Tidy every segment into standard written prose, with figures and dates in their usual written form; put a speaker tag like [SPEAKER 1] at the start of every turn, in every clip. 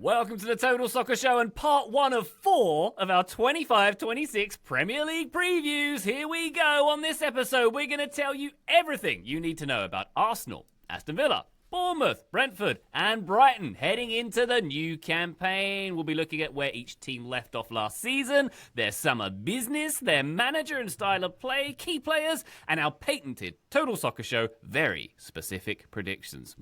[SPEAKER 1] Welcome to the Total Soccer Show and part 1 of 4 of our 25-26 Premier League previews. Here we go. On this episode, we're going to tell you everything you need to know about Arsenal, Aston Villa, Bournemouth, Brentford and Brighton heading into the new campaign. We'll be looking at where each team left off last season, their summer business, their manager and style of play, key players, and our patented Total Soccer Show very specific predictions.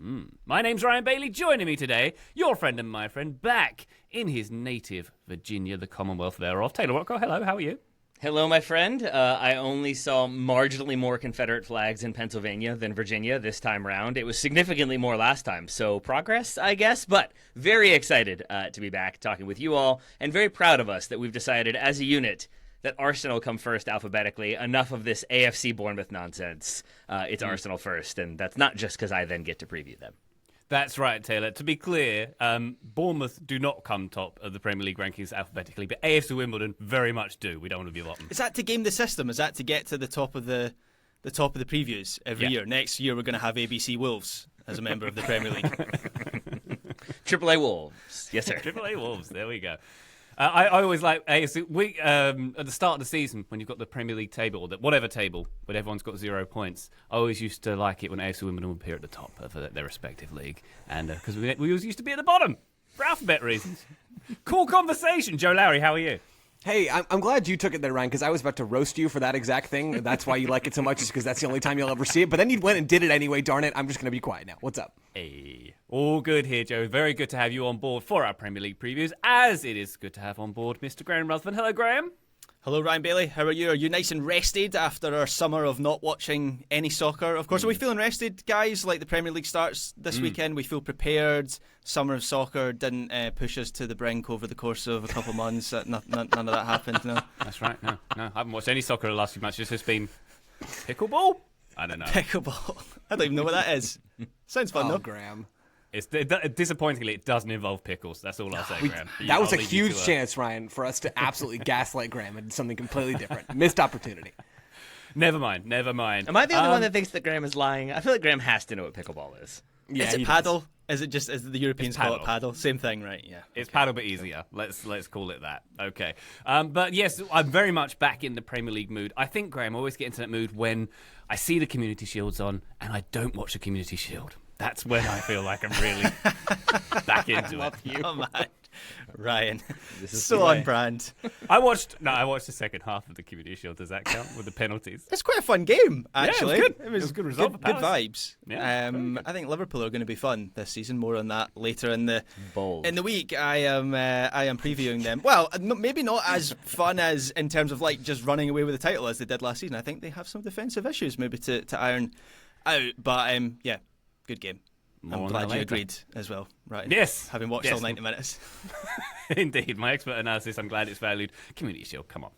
[SPEAKER 1] My name's Ryan Bailey. Joining me today, your friend and my friend, back in his native Virginia, the Commonwealth thereof. Taylor Rocco, hello, how are you?
[SPEAKER 2] Hello, my friend. I only saw marginally more Confederate flags in Pennsylvania than Virginia this time round. It was significantly more last time, so progress, I guess, but very excited to be back talking with you all, and very proud of us that we've decided as a unit that Arsenal come first alphabetically. Enough of this AFC Bournemouth nonsense. It's Arsenal first, and that's not just because I then get to preview them.
[SPEAKER 1] That's right, Taylor. To be clear, Bournemouth do not come top of the Premier League rankings alphabetically, but AFC Wimbledon very much do. We don't want to be bottom.
[SPEAKER 3] Is that to game the system? Is that to get to the top of the previews every year? Next year we're going to have ABC Wolves as a member of the Premier League.
[SPEAKER 2] Triple A Wolves. Yes, sir.
[SPEAKER 1] Triple A Wolves. There we go. I always like AFC. At the start of the season, when you've got the Premier League table, or whatever table, but everyone's got 0 points, I always used to like it when AFC Wimbledon would appear at the top of their respective league. And because we always used to be at the bottom for alphabet reasons. Cool conversation. Joe Lowry, how are you?
[SPEAKER 4] Hey, I'm glad you took it there, Ryan, because I was about to roast you for that exact thing. That's why you like it so much, is because that's the only time you'll ever see it. But then you went and did it anyway, darn it. I'm just going to be quiet now. What's up?
[SPEAKER 1] Hey, all good here, Joe. Very good to have you on board for our Premier League previews, as it is good to have on board Mr. Graham Ruthven. Hello, Graham.
[SPEAKER 3] Hello, Ryan Bailey. How are you? Are you nice and rested after our summer of not watching any soccer? Of course, are we feeling rested, guys? Like the Premier League starts this weekend, we feel prepared. Summer of soccer didn't push us to the brink over the course of a couple of months. None of that happened, no.
[SPEAKER 1] That's right, no. I haven't watched any soccer the last few matches. It's been pickleball? I don't know.
[SPEAKER 3] Pickleball. I don't even know what that is. Sounds fun, though.
[SPEAKER 4] Graham.
[SPEAKER 1] Disappointingly, it doesn't involve pickles. That's all I'll say, Graham.
[SPEAKER 4] That was a huge chance, Ryan, for us to absolutely gaslight Graham and something completely different. Missed opportunity.
[SPEAKER 1] Never mind.
[SPEAKER 2] Am I the only one that thinks that Graham is lying? I feel like Graham has to know what pickleball is.
[SPEAKER 3] Yeah, is it paddle? Is it just as the Europeans call it paddle? Same thing, right? Yeah.
[SPEAKER 1] It's paddle, but easier. Let's call it that. Okay. But yes, I'm very much back in the Premier League mood. I think, Graham, I always get into that mood when I see the Community Shields on and I don't watch the Community Shield. That's when I feel like I'm really back into it.
[SPEAKER 3] Oh, man. Ryan, this is so on brand.
[SPEAKER 1] I watched the second half of the Community Shield. Does that count with the penalties?
[SPEAKER 3] It's quite a fun game, actually.
[SPEAKER 1] Yeah, it was a good result.
[SPEAKER 3] Good vibes.
[SPEAKER 1] Yeah,
[SPEAKER 3] I think Liverpool are going to be fun this season. More on that later in the week. I am previewing them. Well, maybe not as fun as in terms of like just running away with the title as they did last season. I think they have some defensive issues maybe to iron out. But yeah. Good game. I'm glad you agreed as well, right?
[SPEAKER 1] Yes.
[SPEAKER 3] Having watched all 90 minutes.
[SPEAKER 1] Indeed. My expert analysis, I'm glad it's valued. Community Shield, come on,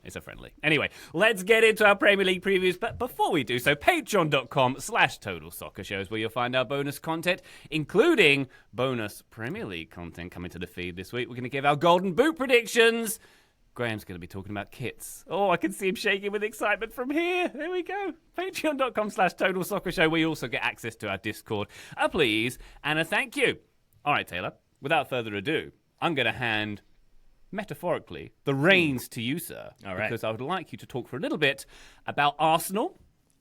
[SPEAKER 1] it's a friendly. Anyway, let's get into our Premier League previews. But before we do so, patreon.com/Total Soccer Shows, where you'll find our bonus content, including bonus Premier League content coming to the feed this week. We're going to give our Golden Boot predictions. Graham's going to be talking about kits. Oh, I can see him shaking with excitement from here. There we go. Patreon.com/Total Soccer Show, where you also get access to our Discord. A please and a thank you. All right, Taylor, without further ado, I'm going to hand, metaphorically, the reins to you, sir.
[SPEAKER 2] All right.
[SPEAKER 1] Because I would like you to talk for a little bit about Arsenal.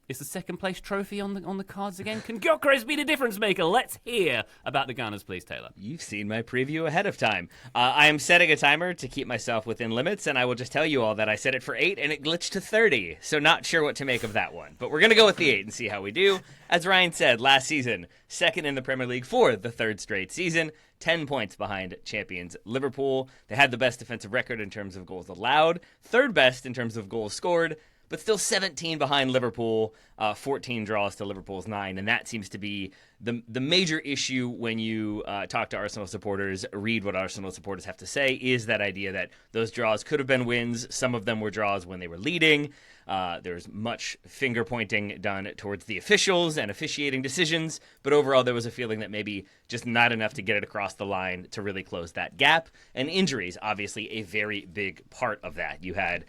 [SPEAKER 1] Is the second place trophy on the cards again? Can Gyökeres be the difference maker? Let's hear about the Gunners, please, Taylor.
[SPEAKER 2] You've seen my preview ahead of time. I am setting a timer to keep myself within limits, and I will just tell you all that I set it for 8, and it glitched to 30. So not sure what to make of that one. But we're going to go with the 8 and see how we do. As Ryan said, last season, second in the Premier League for the third straight season. 10 points behind champions Liverpool. They had the best defensive record in terms of goals allowed. Third best in terms of goals scored. But still 17 behind Liverpool, 14 draws to Liverpool's 9. And that seems to be the major issue when you talk to Arsenal supporters, read what Arsenal supporters have to say, is that idea that those draws could have been wins. Some of them were draws when they were leading. There's much finger-pointing done towards the officials and officiating decisions. But overall, there was a feeling that maybe just not enough to get it across the line to really close that gap. And injuries, obviously, a very big part of that. You had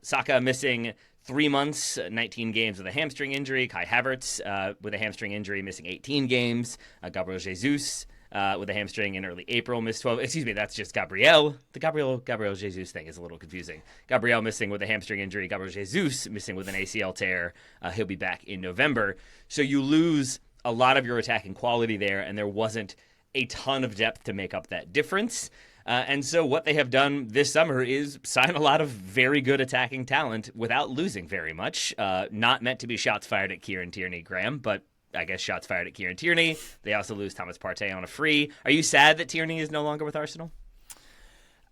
[SPEAKER 2] Saka missing 3 months, 19 games with a hamstring injury. Kai Havertz with a hamstring injury, missing 18 games. Gabriel Jesus with a hamstring in early April, missed 12. Excuse me, that's just Gabriel. The Gabriel Jesus thing is a little confusing. Gabriel missing with a hamstring injury. Gabriel Jesus missing with an ACL tear. He'll be back in November. So you lose a lot of your attacking quality there, and there wasn't a ton of depth to make up that difference. And so what they have done this summer is sign a lot of very good attacking talent without losing very much. Not meant to be shots fired at Kieran Tierney, Graham, but I guess shots fired at Kieran Tierney. They also lose Thomas Partey on a free. Are you sad that Tierney is no longer with Arsenal?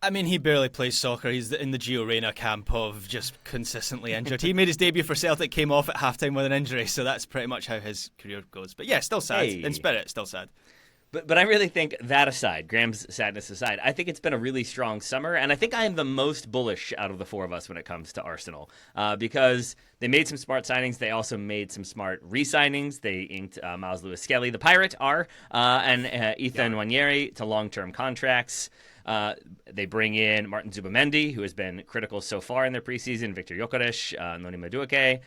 [SPEAKER 3] I mean, he barely plays soccer. He's in the Gio Reyna camp of just consistently injured. He made his debut for Celtic, came off at halftime with an injury, so that's pretty much how his career goes. But yeah, still sad.
[SPEAKER 2] Hey.
[SPEAKER 3] In spirit, still sad.
[SPEAKER 2] But I really think that aside, Graham's sadness aside, I think it's been a really strong summer, and I think I am the most bullish out of the four of us when it comes to Arsenal, because they made some smart signings. They also made some smart re-signings. They inked Miles Lewis-Skelly, the Pirate, and Ethan Nwaneri to long-term contracts. They bring in Martin Zubamendi, who has been critical so far in their preseason, Victor Gyökeres, Noni Madueke,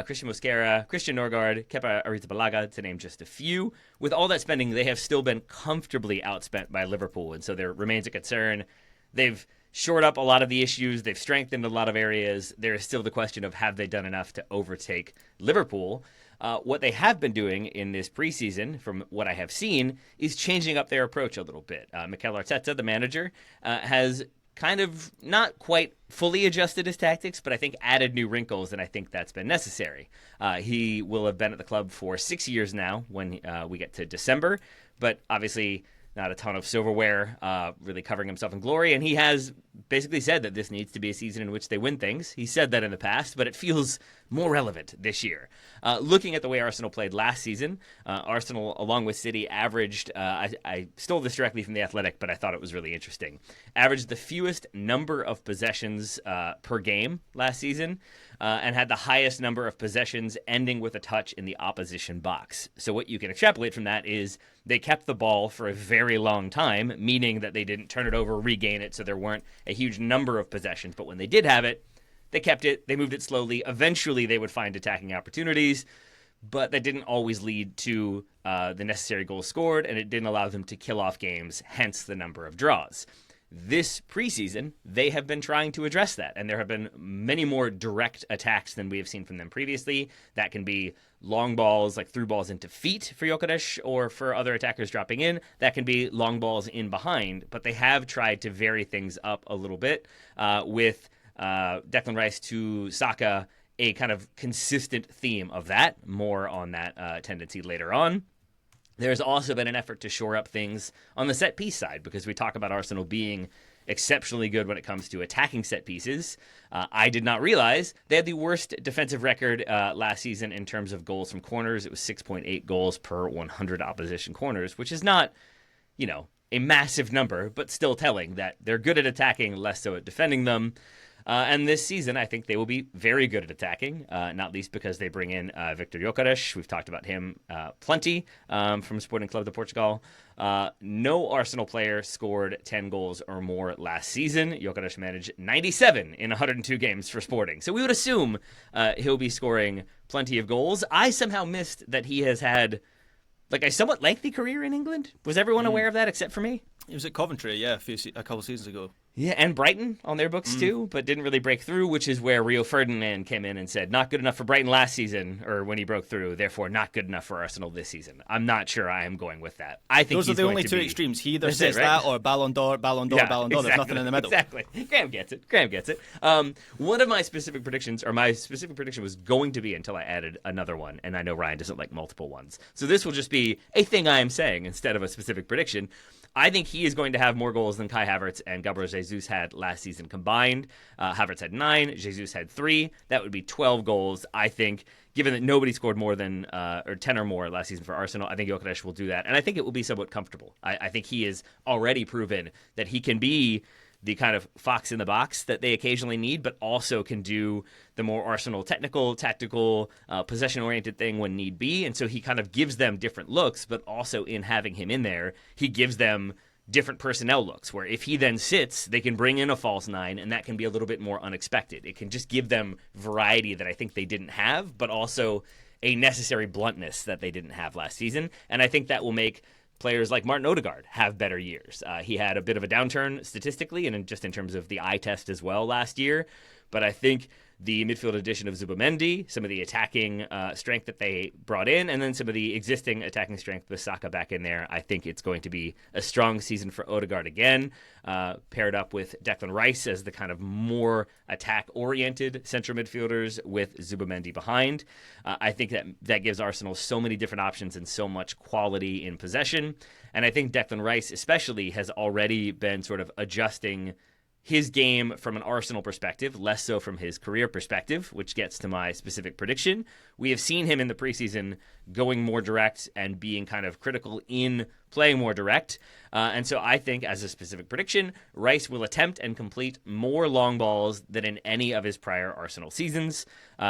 [SPEAKER 2] Christian Mosquera, Christian Norgard, Kepa Arrizabalaga, to name just a few. With all that spending, they have still been comfortably outspent by Liverpool, and so there remains a concern. They've shored up a lot of the issues. They've strengthened a lot of areas. There is still the question of, have they done enough to overtake Liverpool? What they have been doing in this preseason, from what I have seen, is changing up their approach a little bit. Mikel Arteta, the manager, has kind of not quite fully adjusted his tactics, but I think added new wrinkles, and I think that's been necessary. He will have been at the club for 6 years now when we get to December, but obviously not a ton of silverware, really covering himself in glory. And he has basically said that this needs to be a season in which they win things. He said that in the past, but it feels more relevant this year. Looking at the way Arsenal played last season, Arsenal, along with City, averaged, I stole this directly from The Athletic, but I thought it was really interesting, averaged the fewest number of possessions per game last season, and had the highest number of possessions ending with a touch in the opposition box. So what you can extrapolate from that is they kept the ball for a very long time, meaning that they didn't turn it over, regain it, so there weren't a huge number of possessions. But when they did have it, they kept it, they moved it slowly. Eventually, they would find attacking opportunities, but that didn't always lead to the necessary goals scored, and it didn't allow them to kill off games, hence the number of draws. This preseason, they have been trying to address that, and there have been many more direct attacks than we have seen from them previously. That can be long balls, like through balls into feet for Gyökeres or for other attackers dropping in. That can be long balls in behind, but they have tried to vary things up a little bit with Declan Rice to Saka, a kind of consistent theme of that. More on that tendency later on. There's also been an effort to shore up things on the set-piece side, because we talk about Arsenal being exceptionally good when it comes to attacking set pieces. I did not realize they had the worst defensive record last season in terms of goals from corners. It was 6.8 goals per 100 opposition corners, which is not, a massive number, but still telling that they're good at attacking, less so at defending them. And this season, I think they will be very good at attacking, not least because they bring in Victor Gyökeres. We've talked about him plenty from Sporting Club de Portugal. No Arsenal player scored 10 goals or more last season. Gyökeres managed 97 in 102 games for Sporting. So we would assume he'll be scoring plenty of goals. I somehow missed that he has had a somewhat lengthy career in England. Was everyone aware of that except for me?
[SPEAKER 3] He was at Coventry, a couple of seasons ago.
[SPEAKER 2] Yeah, and Brighton on their books too, but didn't really break through, which is where Rio Ferdinand came in and said, not good enough for Brighton last season, or when he broke through, therefore not good enough for Arsenal this season. I'm not sure I am going with that. I think
[SPEAKER 3] those are the only two extremes. He either says that or Ballon d'Or, Ballon d'Or,
[SPEAKER 2] yeah,
[SPEAKER 3] Ballon d'Or.
[SPEAKER 2] Exactly,
[SPEAKER 3] There's nothing in the middle.
[SPEAKER 2] Exactly. Graham gets it. One of my specific predictions, or my specific prediction was going to be until I added another one, and I know Ryan doesn't like multiple ones. So this will just be a thing I am saying instead of a specific prediction. I think he is going to have more goals than Kai Havertz and Gabriel Jesus had last season combined. Havertz had 9, Jesus had 3. That would be 12 goals. I think, given that nobody scored more than or 10 or more last season for Arsenal, I think Gyökeres will do that. And I think it will be somewhat comfortable. I think he has already proven that he can be the kind of fox in the box that they occasionally need, but also can do the more Arsenal technical, tactical, possession-oriented thing when need be. And so he kind of gives them different looks, but also in having him in there, he gives them different personnel looks, where if he then sits, they can bring in a false 9, and that can be a little bit more unexpected. It can just give them variety that I think they didn't have, but also a necessary bluntness that they didn't have last season. And I think that will make players like Martin Odegaard have better years. He had a bit of a downturn statistically and just in terms of the eye test as well last year. But I think the midfield addition of Zubimendi, some of the attacking strength that they brought in, and then some of the existing attacking strength with Saka back in there, I think it's going to be a strong season for Odegaard again, paired up with Declan Rice as the kind of more attack-oriented central midfielders with Zubimendi behind. I think that gives Arsenal so many different options and so much quality in possession. And I think Declan Rice especially has already been sort of adjusting his game from an Arsenal perspective, less so from his career perspective, which gets to my specific prediction. We have seen him in the preseason going more direct and being kind of critical in playing more direct. And so I think, as a specific prediction, Rice will attempt and complete more long balls than in any of his prior Arsenal seasons.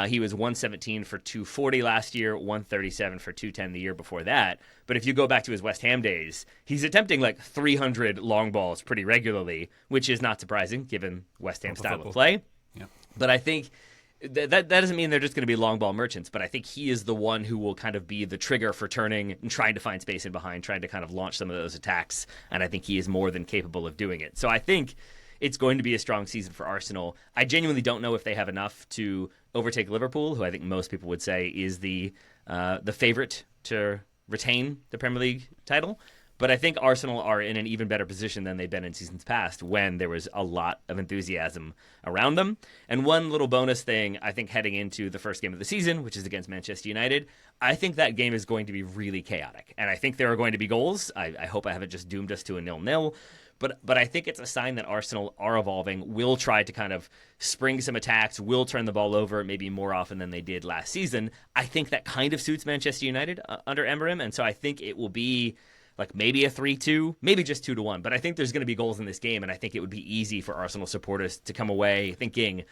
[SPEAKER 2] He was 117 for 240 last year, 137 for 210 the year before that. But if you go back to his West Ham days, he's attempting like 300 long balls pretty regularly, which is not surprising given West Ham's style of play.
[SPEAKER 5] Yeah.
[SPEAKER 2] But I think that doesn't mean they're just going to be long ball merchants, but I think he is the one who will kind of be the trigger for turning and trying to find space in behind, trying to kind of launch some of those attacks, and I think he is more than capable of doing it. So I think it's going to be a strong season for Arsenal. I genuinely don't know if they have enough to overtake Liverpool, who I think most people would say is the favorite to retain the Premier League title. But I think Arsenal are in an even better position than they've been in seasons past when there was a lot of enthusiasm around them. And one little bonus thing, I think heading into the first game of the season, which is against Manchester United, I think that game is going to be really chaotic. And I think there are going to be goals. I hope I haven't just doomed us to a 0-0. But I think it's a sign that Arsenal are evolving, will try to kind of spring some attacks, will turn the ball over maybe more often than they did last season. I think that kind of suits Manchester United under Emery. And so I think it will be like maybe a 3-2, maybe just 2-1. But I think there's going to be goals in this game, and I think it would be easy for Arsenal supporters to come away thinking,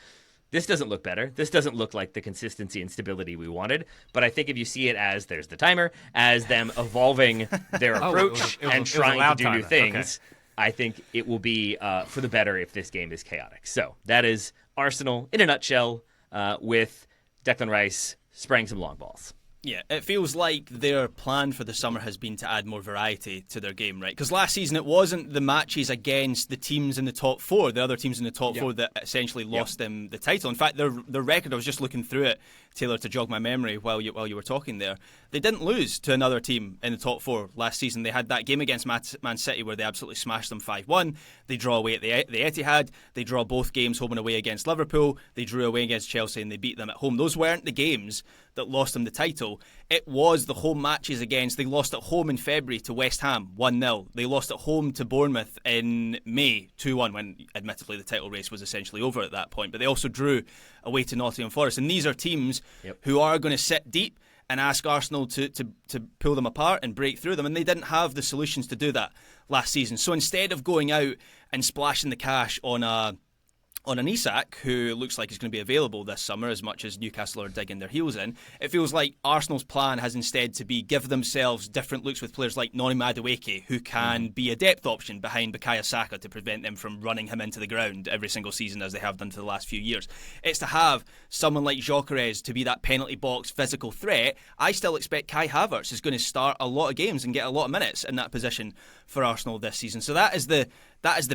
[SPEAKER 2] this doesn't look better. This doesn't look like the consistency and stability we wanted. But I think if you see it as, there's the timer, as them evolving their approach and trying to do new things, okay, I think it will be for the better if this game is chaotic. So that is Arsenal in a nutshell with Declan Rice spraying some long balls.
[SPEAKER 3] Yeah, it feels like their plan for the summer has been to add more variety to their game, right? Because last season it wasn't the matches against the teams in the top four, the other teams in the top four that essentially lost them the title. In fact, their record, I was just looking through it, Taylor, to jog my memory while you were talking there. They didn't lose to another team in the top four last season. They had that game against Man City where they absolutely smashed them 5-1. They draw away at the Etihad. They draw both games home and away against Liverpool. They drew away against Chelsea and they beat them at home. Those weren't the games that lost them the title. It was the home matches against. They lost at home in February to West Ham 1-0. They lost at home to Bournemouth in May 2-1, when admittedly the title race was essentially over at that point. But they also drew away to Nottingham Forest. And these are teams who are going to sit deep and ask Arsenal to pull them apart and break through them. And they didn't have the solutions to do that last season. So instead of going out and splashing the cash on an Isak, who looks like he's going to be available this summer as much as Newcastle are digging their heels in, it feels like Arsenal's plan has instead to be give themselves different looks with players like Noni Madueke, who can be a depth option behind Bukayo Saka to prevent them from running him into the ground every single season as they have done for the last few years. It's to have someone like Gyökeres to be that penalty box physical threat. I still expect Kai Havertz is going to start a lot of games and get a lot of minutes in that position for Arsenal this season. So that is the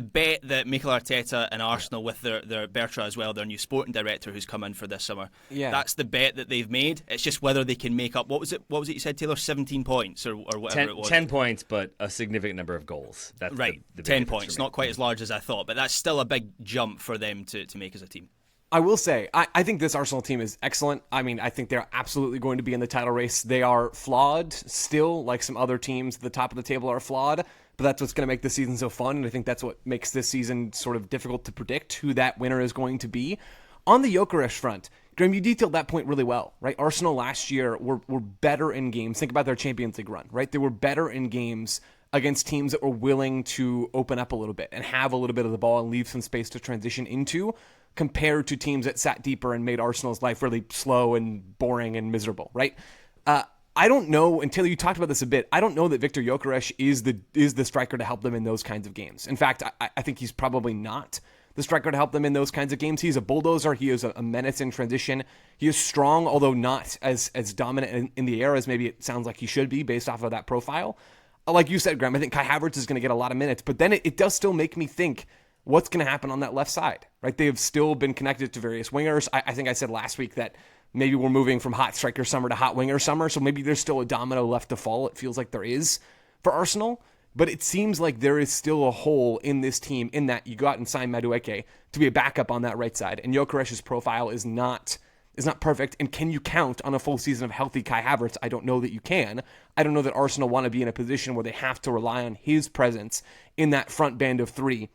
[SPEAKER 3] bet that Mikel Arteta and Arsenal, with their Bertra as well, their new sporting director who's come in for this summer. Yeah. That's the bet that they've made. It's just whether they can make up, what was it you said, Taylor? 17 points or whatever it was.
[SPEAKER 2] 10 points, but a significant number of goals. That's
[SPEAKER 3] right, the 10 points. Not quite as large as I thought, but that's still a big jump for them to make as a team.
[SPEAKER 4] I will say, I think this Arsenal team is excellent. I mean, I think they're absolutely going to be in the title race. They are flawed still, like some other teams at the top of the table are flawed, but that's what's going to make this season so fun, and I think that's what makes this season sort of difficult to predict who that winner is going to be. On the Gyökeres front, Graham, you detailed that point really well, right? Arsenal last year were better in games. Think about their Champions League run, right? They were better in games against teams that were willing to open up a little bit and have a little bit of the ball and leave some space to transition into, compared to teams that sat deeper and made Arsenal's life really slow and boring and miserable, right? I don't know, until you talked about this a bit, I don't know that Viktor Gyökeres is the striker to help them in those kinds of games. In fact, I think he's probably not the striker to help them in those kinds of games. He's a bulldozer. He is a menace in transition. He is strong, although not as dominant in the air as maybe it sounds like he should be based off of that profile. like you said, Graham, I think Kai Havertz is going to get a lot of minutes, but then it does still make me think what's going to happen on that left side, right? They have still been connected to various wingers. I think I said last week that maybe we're moving from hot striker summer to hot winger summer, so maybe there's still a domino left to fall. It feels like there is for Arsenal, but it seems like there is still a hole in this team in that you go out and sign Madueke to be a backup on that right side, and Gyökeres's profile is not perfect. And can you count on a full season of healthy Kai Havertz? I don't know that you can. I don't know that Arsenal want to be in a position where they have to rely on his presence in that front band of three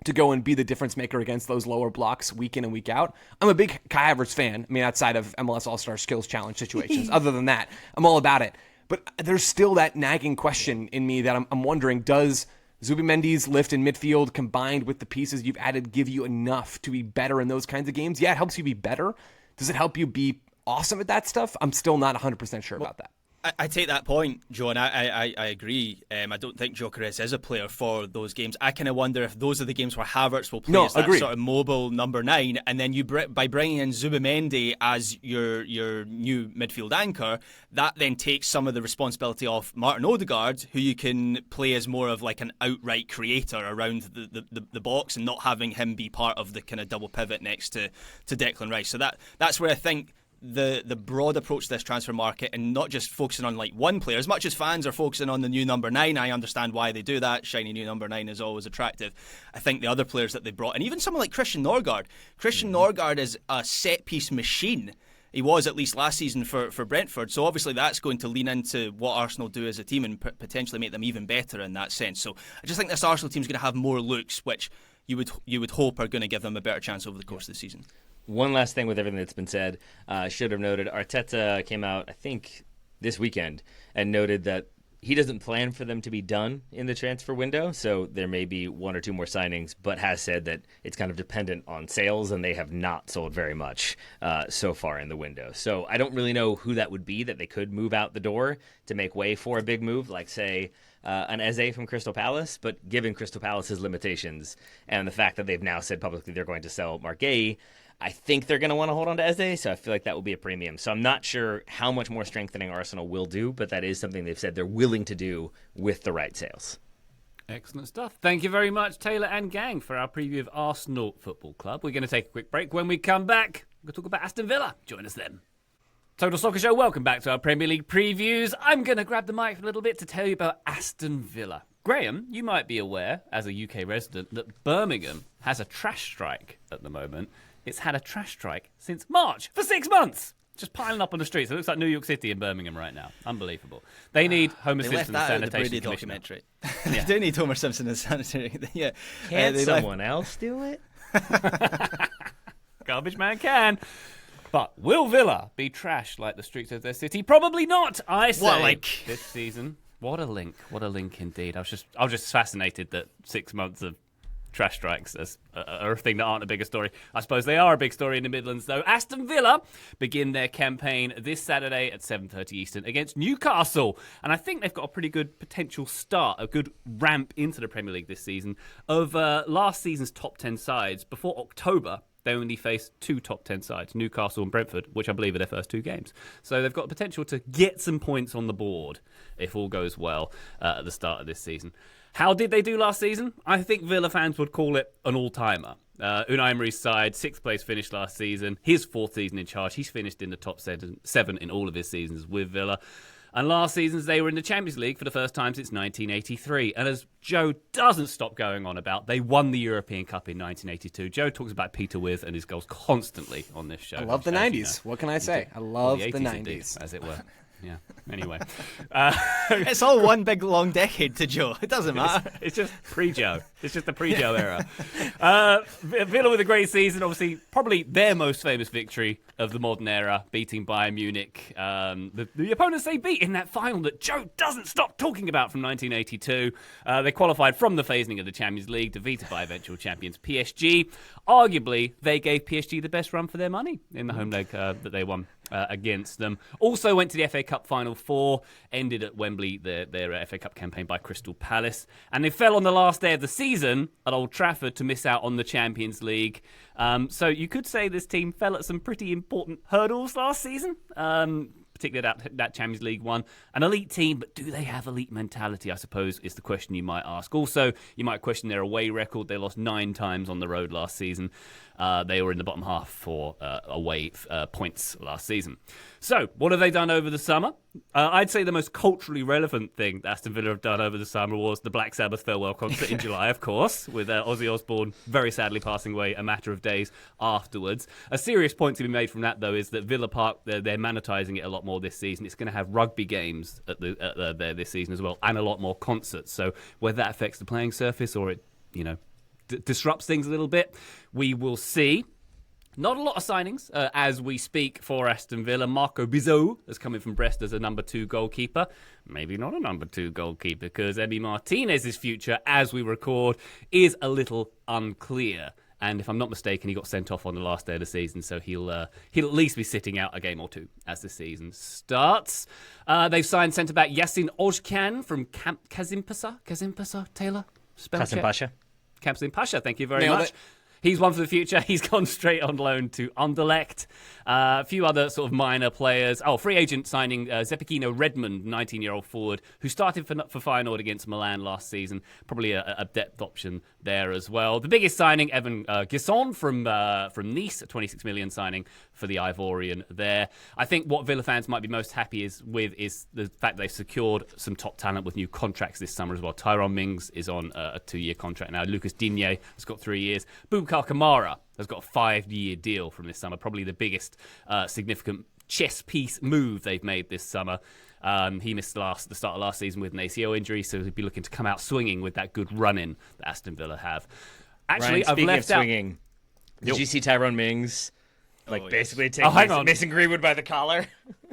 [SPEAKER 4] to go and be the difference maker against those lower blocks week in and week out. I'm a big Kai Havertz fan. I mean, outside of MLS All-Star Skills Challenge situations. Other than that, I'm all about it. But there's still that nagging question in me that I'm wondering, does Zubimendi's lift in midfield combined with the pieces you've added give you enough to be better in those kinds of games? Yeah, it helps you be better. Does it help you be awesome at that stuff? I'm still not 100% sure about that.
[SPEAKER 3] I take that point, Joe, and I agree. I don't think Gyökeres is a player for those games. I kind of wonder if those are the games where Havertz will play as that sort of mobile number 9, and then by bringing in Zubimendi as your new midfield anchor, that then takes some of the responsibility off Martin Odegaard, who you can play as more of like an outright creator around the box and not having him be part of the kind of double pivot next to Declan Rice. So that's where I think the broad approach to this transfer market, and not just focusing on like one player. As much as fans are focusing on the new number 9, I understand why they do that. Shiny new number 9 is always attractive. I think the other players that they brought, and even someone like Christian Norgard. Norgard is a set piece machine. He was at least last season for Brentford. So obviously that's going to lean into what Arsenal do as a team and potentially make them even better in that sense. So I just think this Arsenal team is going to have more looks, which you would hope are going to give them a better chance over the course of the season.
[SPEAKER 2] One last thing with everything that's been said, should have noted, Arteta came out, I think, this weekend and noted that he doesn't plan for them to be done in the transfer window, so there may be one or two more signings, but has said that it's kind of dependent on sales, and they have not sold very much so far in the window. So I don't really know who that would be that they could move out the door to make way for a big move, like, say, an Eze from Crystal Palace, but given Crystal Palace's limitations and the fact that they've now said publicly they're going to sell Mark Gay, I think they're going to want to hold on to Eze, so I feel like that will be a premium. So I'm not sure how much more strengthening Arsenal will do, but that is something they've said they're willing to do with the right sales.
[SPEAKER 1] Excellent stuff. Thank you very much, Taylor and gang, for our preview of Arsenal Football Club. We're going to take a quick break. When we come back, we're going to talk about Aston Villa. Join us then. Total Soccer Show, welcome back to our Premier League previews. I'm going to grab the mic for a little bit to tell you about Aston Villa. Graham, you might be aware, as a UK resident, that Birmingham has a trash strike at the moment. It's had a trash strike since March for 6 months. Just piling up on the streets. It looks like New York City and Birmingham right now. Unbelievable. They need Homer Simpson and Sanitation Commissioner.
[SPEAKER 3] They do need Homer Simpson and Sanitation. Yeah.
[SPEAKER 2] Can't someone else do it?
[SPEAKER 1] Garbage man can. But will Villa be trashed like the streets of their city? Probably not, I say, this season. What a link. What a link indeed. I was just fascinated that 6 months of trash strikes are a thing that aren't a bigger story. I suppose they are a big story in the Midlands, though. Aston Villa begin their campaign this Saturday at 7:30 Eastern against Newcastle. And I think they've got a pretty good potential start, a good ramp into the Premier League this season. Of last season's top 10 sides, before October, they only faced 2 top 10 sides, Newcastle and Brentford, which I believe are their first 2 games. So they've got potential to get some points on the board if all goes well at the start of this season. How did they do last season? I think Villa fans would call it an all-timer. Unai Emery's side, 6th place finish last season. His 4th season in charge. He's finished in the top 7 in all of his seasons with Villa. And last season, they were in the Champions League for the first time since 1983. And as Joe doesn't stop going on about, they won the European Cup in 1982. Joe talks about Peter With and his goals constantly on this show.
[SPEAKER 4] I love the 90s. You know. What can I say? I love the 90s.
[SPEAKER 1] Indeed, as it were. Yeah. Anyway.
[SPEAKER 3] It's all one big long decade to Joe. It doesn't matter.
[SPEAKER 1] It's just pre-Joe. It's just the pre-Joe era. Villa with a great season. Obviously, probably their most famous victory of the modern era, beating Bayern Munich. The opponents they beat in that final that Joe doesn't stop talking about from 1982. They qualified from the phasing of the Champions League, defeated by eventual champions PSG. Arguably, they gave PSG the best run for their money in the home leg that they won against them. Also went to the FA Cup Final 4, ended at Wembley their FA Cup campaign by Crystal Palace, and they fell on the last day of the season at Old Trafford to miss out on the Champions League. So you could say this team fell at some pretty important hurdles last season, particularly that Champions League one. An elite team, but do they have elite mentality, I suppose, is the question you might ask. Also, you might question their away record. They lost 9 times on the road last season. They were in the bottom half for away points last season. So, what have they done over the summer? I'd say the most culturally relevant thing that Aston Villa have done over the summer was the Black Sabbath farewell concert in July, of course, with Ozzy Osbourne very sadly passing away a matter of days afterwards. A serious point to be made from that, though, is that Villa Park, they're monetising it a lot more this season. It's going to have rugby games there this season as well, and a lot more concerts. So whether that affects the playing surface or it, disrupts things a little bit, we will see. Not a lot of signings as we speak for Aston Villa. Marco Bizot has come in from Brest as a number 2 goalkeeper. Maybe not a number 2 goalkeeper because Emi Martinez's future, as we record, is a little unclear. And if I'm not mistaken, he got sent off on the last day of the season, so he'll at least be sitting out a game or 2 as the season starts. They've signed centre-back Yasin Ozcan from Kazimpasa, Taylor? Kasim Pasha, thank you very much. He's one for the future. He's gone straight on loan to Anderlecht. A few other sort of minor players. Free agent signing Zepekino Redmond, 19-year-old forward, who started for Feyenoord against Milan last season. Probably a depth option there as well. The biggest signing, Evan Gisson from Nice, a 26 million signing for the Ivorian there. I think what Villa fans might be most happy with is the fact they've secured some top talent with new contracts this summer as well. Tyrone Mings is on a 2-year contract now. Lucas Digne has got 3 years. Boubacar Kamara has got a 5-year deal from this summer, probably the biggest significant chess piece move they've made this summer. He missed the start of last season with an ACL injury, so he'd be looking to come out swinging with that good run-in that Aston Villa have. Actually,
[SPEAKER 2] Ryan,
[SPEAKER 1] I've left
[SPEAKER 2] of
[SPEAKER 1] out...
[SPEAKER 2] swinging, did you see Tyrone Mings basically take Mason Greenwood by the collar?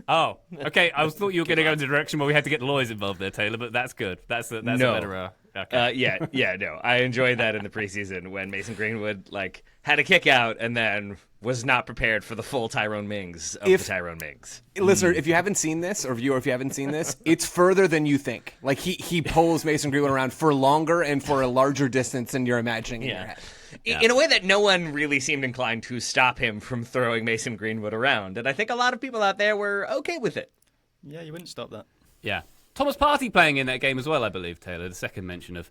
[SPEAKER 1] Oh, okay. I thought you were going to go in the direction where we had to get the lawyers involved there, Taylor, but that's good. That's a better... Okay.
[SPEAKER 2] No. I enjoyed that in the preseason when Mason Greenwood had a kick out and then was not prepared for the full Tyrone Mings of the Tyrone Mings.
[SPEAKER 4] Listener, if you haven't seen this, or viewer, if you haven't seen this, it's further than you think. He pulls Mason Greenwood around for longer and for a larger distance than you're imagining in your head.
[SPEAKER 2] Yeah. In a way that no one really seemed inclined to stop him from throwing Mason Greenwood around. And I think a lot of people out there were okay with it.
[SPEAKER 3] Yeah, you wouldn't stop that.
[SPEAKER 1] Yeah. Thomas Partey playing in that game as well, I believe, Taylor. The second mention of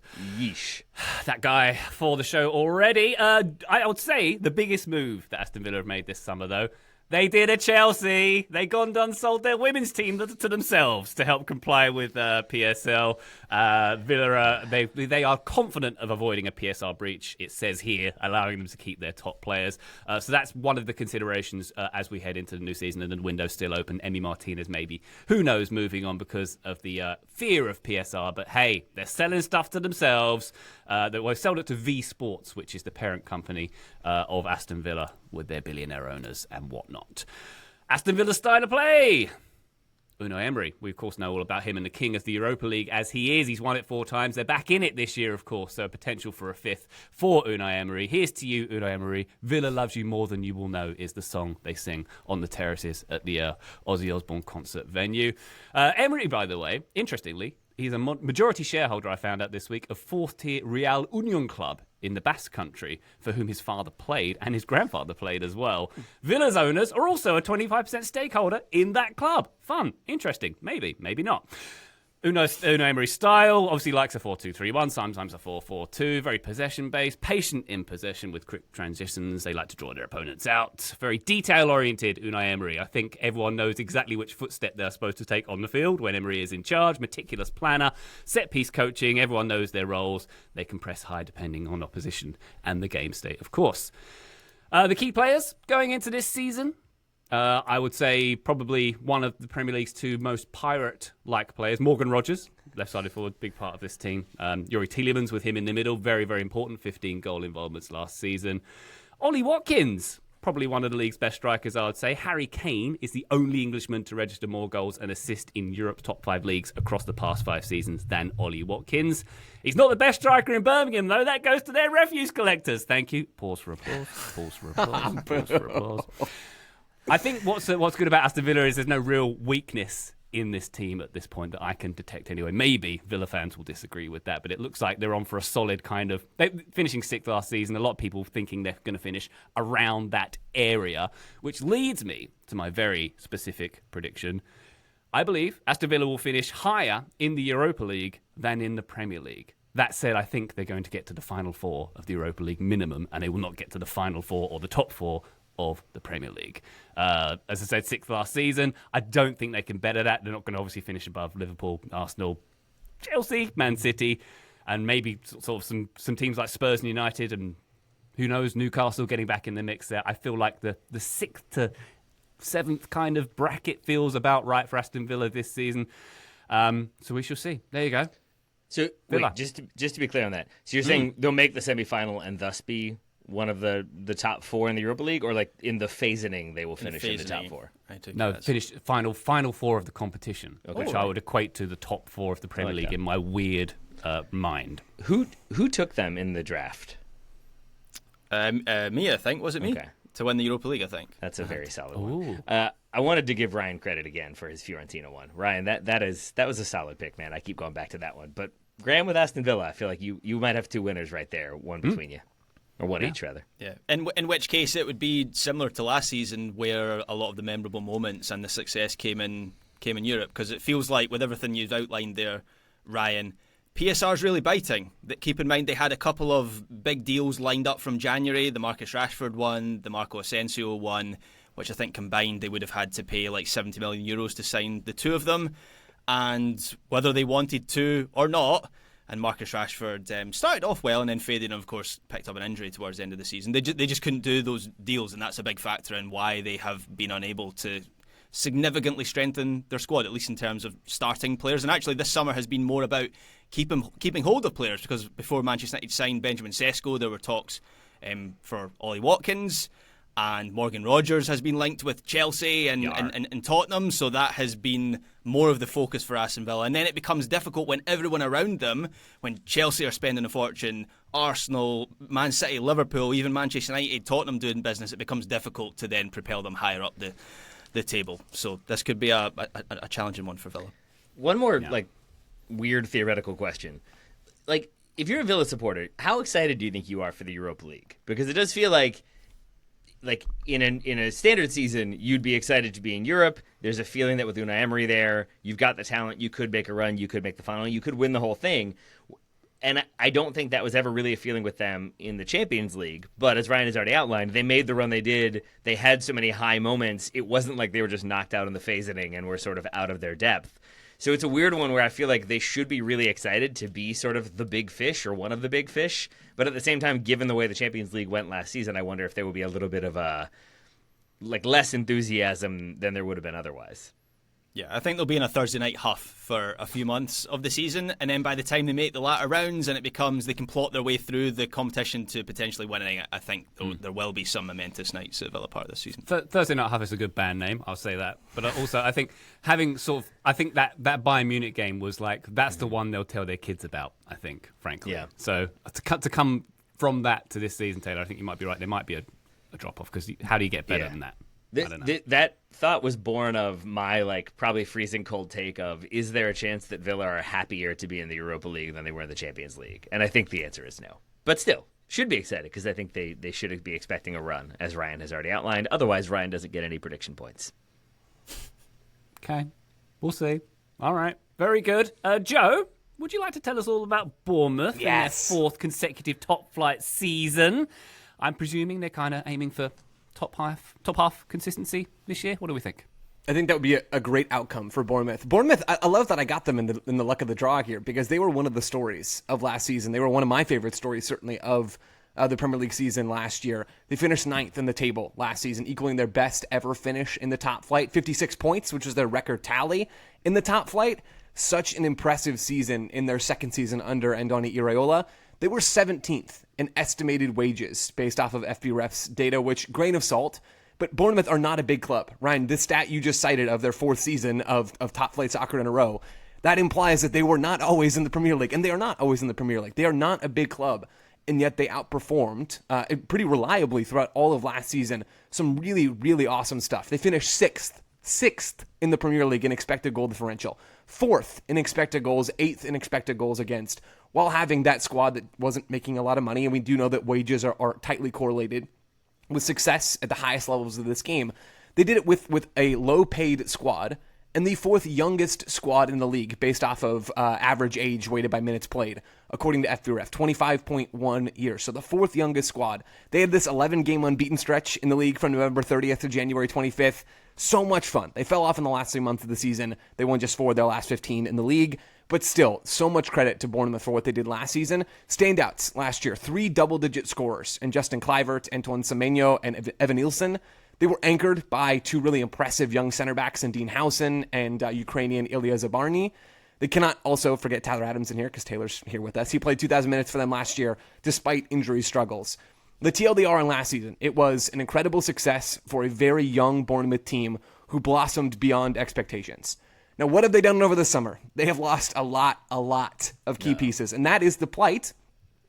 [SPEAKER 1] that guy for the show already. I would say the biggest move that Aston Villa have made this summer, though, they did a Chelsea. They gone done sold their women's team to themselves to help comply with PSL. Villa, they are confident of avoiding a PSR breach, it says here, allowing them to keep their top players. So that's one of the considerations as we head into the new season and the window's still open. Emi Martinez maybe, who knows, moving on because of the fear of PSR. But hey, they're selling stuff to themselves. They've sold it to V Sports, which is the parent company of Aston Villa, with their billionaire owners and whatnot. Aston Villa's style of play. Unai Emery, we of course know all about him and the king of the Europa League as he is. He's won it 4 times. They're back in it this year, of course, so potential for a 5th for Unai Emery. Here's to you, Unai Emery. Villa loves you more than you will know is the song they sing on the terraces at the Ozzy Osbourne concert venue. Emery, by the way, interestingly, he's a majority shareholder, I found out this week, of 4th-tier Real Union club in the Basque Country, for whom his father played and his grandfather played as well. Villa's owners are also a 25% stakeholder in that club. Fun, interesting, maybe not. Unai Emery's style obviously likes a 4-2-3-1, sometimes a 4-4-2, very possession-based, patient in possession with quick transitions. They like to draw their opponents out. Very detail-oriented, Unai Emery. I think everyone knows exactly which footstep they're supposed to take on the field when Emery is in charge. Meticulous planner, set-piece coaching. Everyone knows their roles. They can press high depending on opposition and the game state, of course. The key players going into this season, I would say probably one of the Premier League's 2 most pirate-like players, Morgan Rogers, left-sided forward, big part of this team. Yuri Tielemans with him in the middle, very, very important, 15 goal involvements last season. Ollie Watkins, probably one of the league's best strikers, I would say. Harry Kane is the only Englishman to register more goals and assists in Europe's top 5 leagues across the past 5 seasons than Ollie Watkins. He's not the best striker in Birmingham, though. That goes to their refuse collectors. Thank you. Pause for applause. Pause for applause. Pause for applause. I think what's good about Aston Villa is there's no real weakness in this team at this point that I can detect anyway. Maybe Villa fans will disagree with that, but it looks like they're on for a solid kind of... finishing 6th last season, a lot of people thinking they're going to finish around that area, which leads me to my very specific prediction. I believe Aston Villa will finish higher in the Europa League than in the Premier League. That said, I think they're going to get to the final four of the Europa League minimum, and they will not get to the final four or the top four of the Premier League. As I said, 6th last season. I don't think they can better that. They're not going to obviously finish above Liverpool, Arsenal, Chelsea, Man City, and maybe sort of some teams like Spurs and United, and who knows, Newcastle getting back in the mix there. I feel like the 6th to 7th kind of bracket feels about right for Aston Villa this season. So we shall see. There you go.
[SPEAKER 2] So wait, just to be clear on that. So you're saying they'll make the semifinal and thus be one of the top four in the Europa League, or like in the phasing they will finish in the top four?
[SPEAKER 1] No, finish final four of the competition, which I would equate to the top four of the Premier League in my weird mind.
[SPEAKER 2] Who took them in the draft?
[SPEAKER 3] Me, I think. Was it me?
[SPEAKER 2] Okay.
[SPEAKER 3] To win the Europa League, I think.
[SPEAKER 2] That's a very solid one. I wanted to give Ryan credit again for his Fiorentina one. Ryan, that was a solid pick, man. I keep going back to that one. But Graham with Aston Villa, I feel like you might have two winners right there, one between you. Or one each, rather.
[SPEAKER 3] Yeah. In which case it would be similar to last season, where a lot of the memorable moments and the success came in Europe, because it feels like with everything you've outlined there, Ryan, PSR's really biting. Keep in mind they had a couple of big deals lined up from January, the Marcus Rashford one, the Marco Asensio one, which I think combined they would have had to pay like €70 million to sign the two of them. And whether they wanted to or not, and Marcus Rashford started off well and then faded, and of course picked up an injury towards the end of the season. They just couldn't do those deals, and that's a big factor in why they have been unable to significantly strengthen their squad, at least in terms of starting players. And actually this summer has been more about keeping hold of players, because before Manchester United signed Benjamin Sesko, there were talks for Ollie Watkins, and Morgan Rogers has been linked with Chelsea and Tottenham, so that has been more of the focus for Aston Villa. And then it becomes difficult when everyone around them, when Chelsea are spending a fortune, Arsenal, Man City, Liverpool, even Manchester United, Tottenham doing business, it becomes difficult to then propel them higher up the table. So this could be a challenging one for Villa.
[SPEAKER 2] One more weird theoretical question. Like, if you're a Villa supporter, how excited do you think you are for the Europa League? Because it does feel like in a standard season, you'd be excited to be in Europe. There's a feeling that with Unai Emery there, you've got the talent, you could make a run, you could make the final, you could win the whole thing. And I don't think that was ever really a feeling with them in the Champions League. But as Ryan has already outlined, they made the run they did. They had so many high moments. It wasn't like they were just knocked out in the phasing and were sort of out of their depth. So it's a weird one where I feel like they should be really excited to be sort of the big fish or one of the big fish. But at the same time, given the way the Champions League went last season, I wonder if there would be a little bit of less enthusiasm than there would have been otherwise.
[SPEAKER 3] Yeah, I think they'll be in a Thursday night huff for a few months of the season, and then by the time they make the latter rounds and it becomes they can plot their way through the competition to potentially winning, I think there will be some momentous nights at Villa Park this season.
[SPEAKER 1] Thursday night huff is a good band name, I'll say that. But also, I think that Bayern Munich game was like, that's the one they'll tell their kids about, I think, frankly. Yeah. So to come from that to this season, Taylor, I think you might be right. There might be a drop-off, because how do you get better than that?
[SPEAKER 2] That thought was born of my probably freezing cold take of, is there a chance that Villa are happier to be in the Europa League than they were in the Champions League? And I think the answer is no. But still, should be excited, because I think they should be expecting a run, as Ryan has already outlined. Otherwise, Ryan doesn't get any prediction points.
[SPEAKER 1] Okay, we'll see. All right, very good. Joe, would you like to tell us all about Bournemouth and their fourth consecutive top flight season? I'm presuming they're kind of aiming for top half consistency this year. What do we think?
[SPEAKER 4] I think that would be a great outcome for Bournemouth. Bournemouth, I love that I got them in the luck of the draw here, because they were one of the stories of last season. They were one of my favorite stories, certainly, of the Premier League season last year. They finished 9th in the table last season, equaling their best ever finish in the top flight, 56 points, which was their record tally in the top flight. Such an impressive season in their second season under Andoni Iraola. They were 17th in estimated wages based off of FBref's data, which, grain of salt, but Bournemouth are not a big club. Ryan, this stat you just cited of their fourth season of top flight soccer in a row, that implies that they were not always in the Premier League, and they are not always in the Premier League. They are not a big club, and yet they outperformed pretty reliably throughout all of last season. Some really, really awesome stuff. They finished sixth in the Premier League in expected goal differential, 4th in expected goals, 8th in expected goals against, while having that squad that wasn't making a lot of money. And we do know that wages are tightly correlated with success at the highest levels of this game. They did it with a low-paid squad and the 4th youngest squad in the league based off of average age weighted by minutes played, according to FBref, 25.1 years. So the 4th youngest squad. They had this 11-game unbeaten stretch in the league from November 30th to January 25th. So much fun. They fell off in the last 3 months of the season. They won just 4 of their last 15 in the league. But still, so much credit to Bournemouth for what they did last season. Standouts last year, 3 double-digit scorers in Justin Kluivert, Antoine Semenyo, and Evan Nielsen. They were anchored by 2 really impressive young center backs in Dean Howson and Ukrainian Ilya Zabarny. They cannot also forget Tyler Adams in here because Taylor's here with us. He played 2,000 minutes for them last year despite injury struggles. The TLDR in last season, it was an incredible success for a very young Bournemouth team who blossomed beyond expectations. Now, what have they done over the summer? They have lost a lot of key pieces, and that is the plight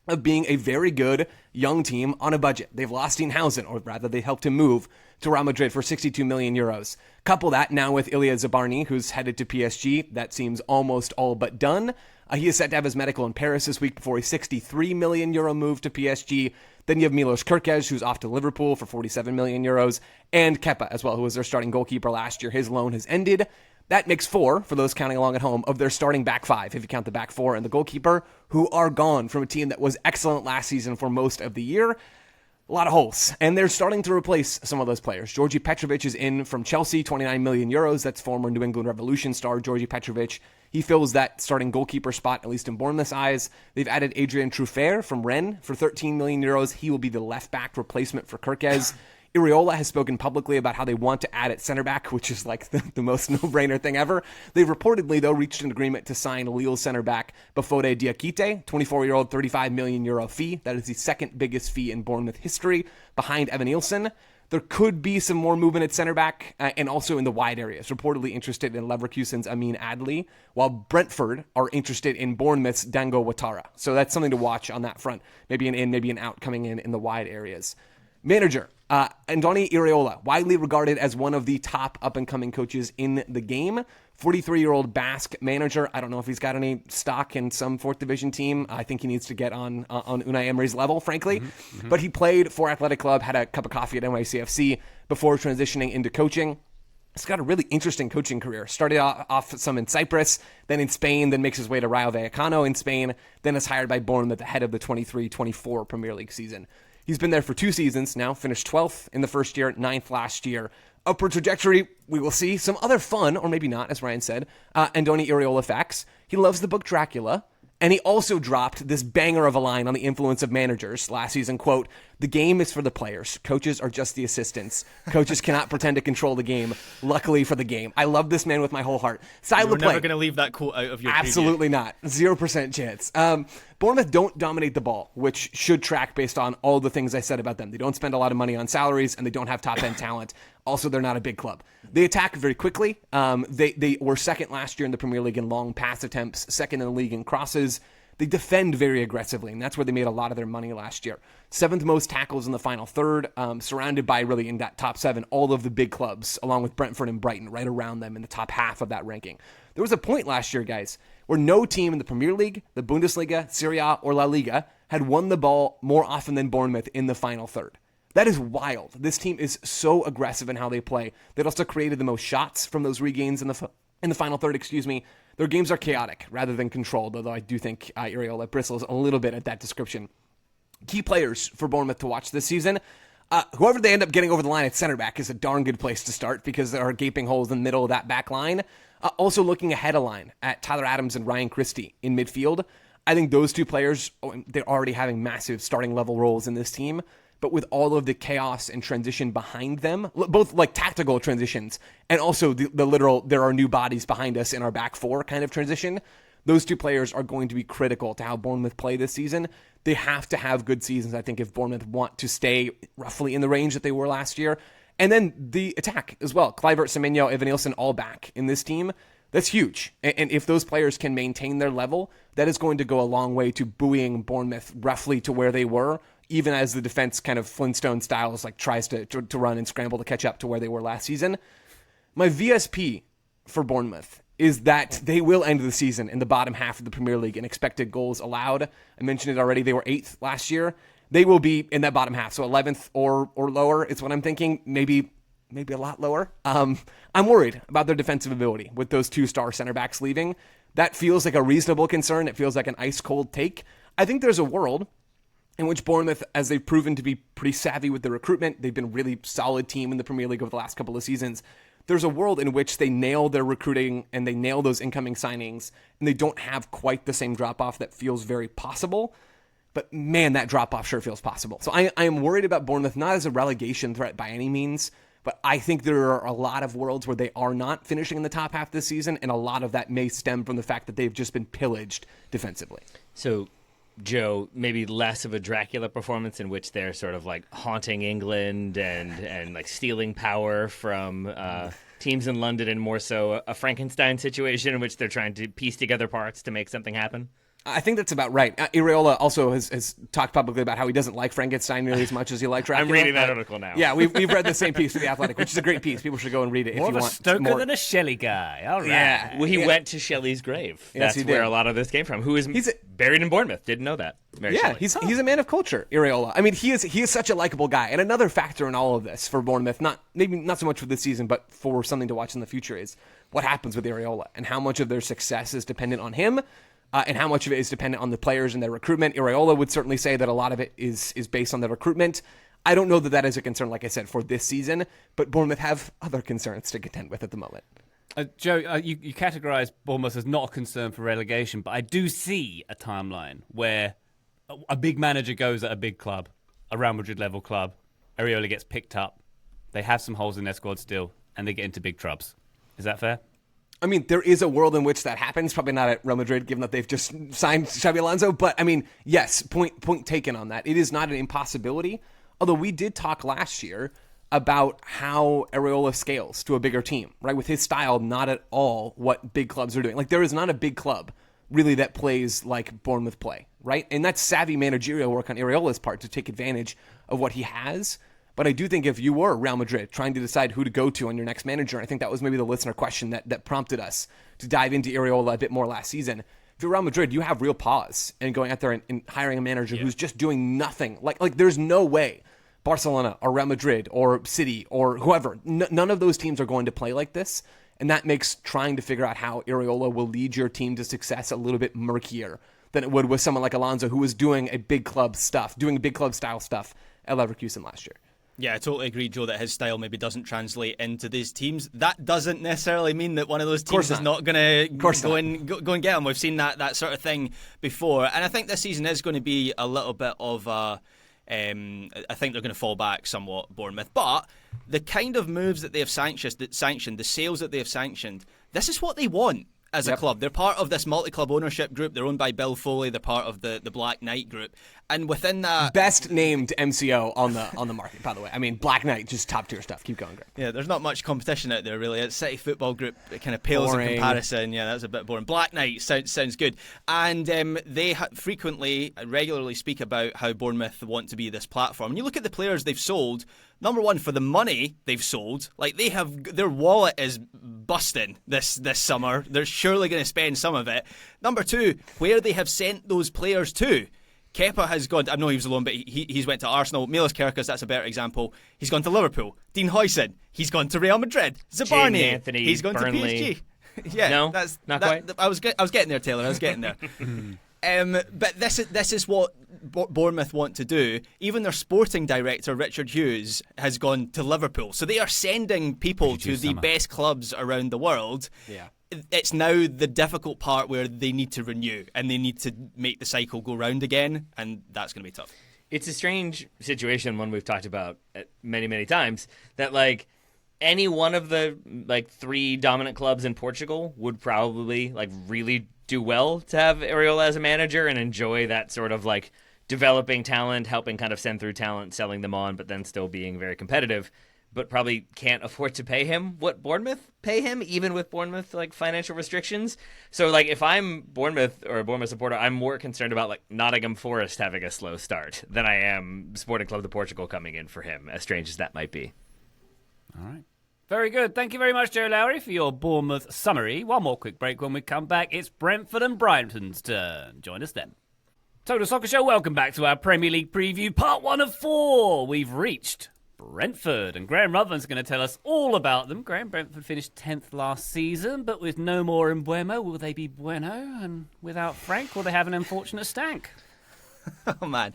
[SPEAKER 4] of being a very good young team on a budget. They've lost Dean Howson, or rather they helped him move to Real Madrid for 62 million euros. Couple that now with Ilya Zabarny, who's headed to PSG. That seems almost all but done. He is set to have his medical in Paris this week before a 63 million euro move to PSG. Then you have Milos Kerkez, who's off to Liverpool for 47 million euros, and Kepa as well, who was their starting goalkeeper last year. His loan has ended. That makes 4, for those counting along at home, of their starting back 5, if you count the back 4 and the goalkeeper, who are gone from a team that was excellent last season for most of the year. A lot of holes, and they're starting to replace some of those players. Georgi Petrovic is in from Chelsea, 29 million euros. That's former New England Revolution star Georgi Petrovic. He fills that starting goalkeeper spot, at least in Bournemouth's eyes. They've added Adrien Truffert from Rennes for 13 million euros. He will be the left-back replacement for Kerkez. Iriola has spoken publicly about how they want to add at center back, which is like the most no-brainer thing ever. They've reportedly, though, reached an agreement to sign Lille center back Bafode Diakite, 24-year-old, 35 million euro fee. That is the second biggest fee in Bournemouth history, behind Evan Nielsen. There could be some more movement at center back and also in the wide areas. Reportedly interested in Leverkusen's Amin Adli, while Brentford are interested in Bournemouth's Dango Ouattara. So that's something to watch on that front. Maybe an in, maybe an out coming in the wide areas. Manager, Andoni Iriola, widely regarded as one of the top up-and-coming coaches in the game. 43-year-old Basque manager. I don't know if he's got any stock in some 4th division team. I think he needs to get on Unai Emery's level, frankly. But he played for Athletic Club, had a cup of coffee at NYCFC before transitioning into coaching. He's got a really interesting coaching career. Started off some in Cyprus, then in Spain, then makes his way to Rayo Vallecano in Spain, then is hired by Bournemouth ahead of the 23-24 Premier League season. He's been there for 2 seasons now, finished 12th in the first year, 9th last year. Upward trajectory, we will see. Some other fun, or maybe not, as Ryan said, Andoni Iriola facts. He loves the book Dracula, and he also dropped this banger of a line on the influence of managers last season, quote, "The game is for the players. Coaches are just the assistants. Coaches cannot pretend to control the game. Luckily for the game." I love this man with my whole heart. Style of play.
[SPEAKER 3] You're never going to leave that quote out of your
[SPEAKER 4] Absolutely
[SPEAKER 3] preview.
[SPEAKER 4] not. 0% chance. Bournemouth don't dominate the ball, which should track based on all the things I said about them. They don't spend a lot of money on salaries, and they don't have top-end talent. Also, they're not a big club. They attack very quickly. They were second last year in the Premier League in long pass attempts, second in the league in crosses. They defend very aggressively, and that's where they made a lot of their money last year. 7th most tackles in the final third, surrounded by, really, in that top 7, all of the big clubs, along with Brentford and Brighton, right around them in the top half of that ranking. There was a point last year, guys, where no team in the Premier League, the Bundesliga, Serie A, or La Liga had won the ball more often than Bournemouth in the final third. That is wild. This team is so aggressive in how they play. They'd also created the most shots from those regains in the final third, Their games are chaotic rather than controlled, although I do think Iriola bristles a little bit at that description. Key players for Bournemouth to watch this season. Whoever they end up getting over the line at center back is a darn good place to start because there are gaping holes in the middle of that back line. Also looking ahead of line at Tyler Adams and Ryan Christie in midfield. I think those 2 players, they're already having massive starting level roles in this team. But with all of the chaos and transition behind them, both like tactical transitions and also the literal, there are new bodies behind us in our back 4 kind of transition, those 2 players are going to be critical to how Bournemouth play this season. They have to have good seasons, I think, if Bournemouth want to stay roughly in the range that they were last year. And then the attack as well. Kluivert, Semenyo, Evan Nielsen, all back in this team. That's huge. And if those players can maintain their level, that is going to go a long way to buoying Bournemouth roughly to where they were, even as the defense kind of Flintstone styles like tries to run and scramble to catch up to where they were last season. My VSP for Bournemouth is that they will end the season in the bottom half of the Premier League in expected goals allowed. I mentioned it already. They were 8th last year. They will be in that bottom half, so 11th or lower is what I'm thinking. Maybe maybe a lot lower. I'm worried about their defensive ability with those 2-star center backs leaving. That feels like a reasonable concern. It feels like an ice-cold take. I think there's a world in which Bournemouth, as they've proven to be pretty savvy with the recruitment, they've been a really solid team in the Premier League over the last couple of seasons. There's a world in which they nail their recruiting and they nail those incoming signings, and they don't have quite the same drop-off that feels very possible. But man, that drop-off sure feels possible. So I am worried about Bournemouth, not as a relegation threat by any means, but I think there are a lot of worlds where they are not finishing in the top half this season, and a lot of that may stem from the fact that they've just been pillaged defensively.
[SPEAKER 2] So, Joe, maybe less of a Dracula performance in which they're sort of like haunting England and like stealing power from teams in London, and more so a Frankenstein situation in which they're trying to piece together parts to make something happen?
[SPEAKER 4] I think that's about right. Iraola also has talked publicly about how he doesn't like Frankenstein nearly as much as he likes Dracula.
[SPEAKER 2] I'm reading that article now.
[SPEAKER 4] Yeah, we've read the same piece for The Athletic, which is a great piece. People should go and read it
[SPEAKER 1] More
[SPEAKER 4] if you
[SPEAKER 1] of a
[SPEAKER 4] want.
[SPEAKER 1] Stoker
[SPEAKER 4] more.
[SPEAKER 1] than a Shelley guy. All right.
[SPEAKER 4] Yeah.
[SPEAKER 2] Well, he went to Shelley's grave.
[SPEAKER 4] Yes,
[SPEAKER 2] That's
[SPEAKER 4] he
[SPEAKER 2] where
[SPEAKER 4] did.
[SPEAKER 2] a lot of this came from. Who is buried in Bournemouth. Didn't know that. Mary
[SPEAKER 4] Yeah,
[SPEAKER 2] Shelley.
[SPEAKER 4] he's a man of culture, Iraola. I mean, he is such a likable guy. And another factor in all of this for Bournemouth, maybe not so much for this season, but for something to watch in the future, is what happens with Iraola and how much of their success is dependent on him. And how much of it is dependent on the players and their recruitment. Iraola would certainly say that a lot of it is based on the recruitment. I don't know that that is a concern, like I said, for this season, but Bournemouth have other concerns to contend with at the moment.
[SPEAKER 1] Joe, you categorise Bournemouth as not a concern for relegation, but I do see a timeline where a big manager goes at a big club, a Real Madrid level club, Iraola gets picked up, they have some holes in their squad still, and they get into big troubles. Is that fair?
[SPEAKER 4] I mean, there is a world in which that happens. Probably not at Real Madrid, given that they've just signed Xabi Alonso. But, I mean, yes, point taken on that. It is not an impossibility. Although we did talk last year about how Iraola scales to a bigger team, right? With his style, not at all what big clubs are doing. Like, there is not a big club, really, that plays like Bournemouth play, right? And that's savvy managerial work on Iraola's part to take advantage of what he has. But I do think if you were Real Madrid trying to decide who to go to on your next manager, I think that was maybe the listener question that prompted us to dive into Iraola a bit more last season. If you're Real Madrid, you have real pause in going out there and hiring a manager who's just doing nothing. Like there's no way Barcelona or Real Madrid or City or whoever, none of those teams are going to play like this. And that makes trying to figure out how Iraola will lead your team to success a little bit murkier than it would with someone like Alonso, who was doing big club style stuff at Leverkusen last year.
[SPEAKER 3] Yeah, I totally agree, Joe, that his style maybe doesn't translate into these teams. That doesn't necessarily mean that one of those teams is not going to go and get them. We've seen that sort of thing before. And I think this season is going to be a little bit of a... I think they're going to fall back somewhat, Bournemouth. But the kind of moves that they have sanctioned, the sales that they have sanctioned, this is what they want as a club. They're part of this multi-club ownership group. They're owned by Bill Foley. They're part of the Black Knight group. And within that...
[SPEAKER 4] Best named MCO on the market, by the way. I mean, Black Knight, just top tier stuff. Keep going, Greg.
[SPEAKER 3] Yeah, there's not much competition out there, really. It's City Football Group. It kind of pales in comparison. Yeah, that's a bit boring. Black Knight sounds good. And they regularly speak about how Bournemouth want to be this platform. And you look at the players they've sold... Number one, for the money they've sold, like their wallet is busting this summer. They're surely going to spend some of it. Number two, where they have sent those players to. Kepa has gone. I know he was alone, but he's went to Arsenal. Milos Kerkez, that's a better example. He's gone to Liverpool. Dean Huijsen, he's gone to Real Madrid. Zabani,
[SPEAKER 2] Anthony,
[SPEAKER 3] he's gone
[SPEAKER 2] Burnley.
[SPEAKER 3] to PSG. Yeah,
[SPEAKER 2] no,
[SPEAKER 3] that's
[SPEAKER 2] not quite.
[SPEAKER 3] I was getting there, Taylor. I was getting there. But this is what Bournemouth want to do. Even their sporting director, Richard Hughes, has gone to Liverpool. So they are sending people to the best clubs around the world.
[SPEAKER 4] Yeah.
[SPEAKER 3] It's now the difficult part where they need to renew and they need to make the cycle go round again, and that's going to be tough.
[SPEAKER 2] It's a strange situation, one we've talked about many, many times, that like any one of the like three dominant clubs in Portugal would probably like really do well to have Iraola as a manager and enjoy that sort of like developing talent, helping kind of send through talent, selling them on, but then still being very competitive, but probably can't afford to pay him what Bournemouth pay him, even with Bournemouth like financial restrictions. So like if I'm Bournemouth or a Bournemouth supporter, I'm more concerned about like Nottingham Forest having a slow start than I am Sporting Club de Portugal coming in for him, as strange as that might be.
[SPEAKER 1] All right. Very good. Thank you very much, Joe Lowry, for your Bournemouth summary. One more quick break. When we come back, it's Brentford and Brighton's turn. Join us then. Total Soccer Show, welcome back to our Premier League preview, part 1 of 4. We've reached Brentford. And Graham Ruthven's going to tell us all about them. Brentford finished 10th last season, but with no more Mbuemo, will they be bueno? And without Frank, will they have an unfortunate stank?
[SPEAKER 3] Oh man,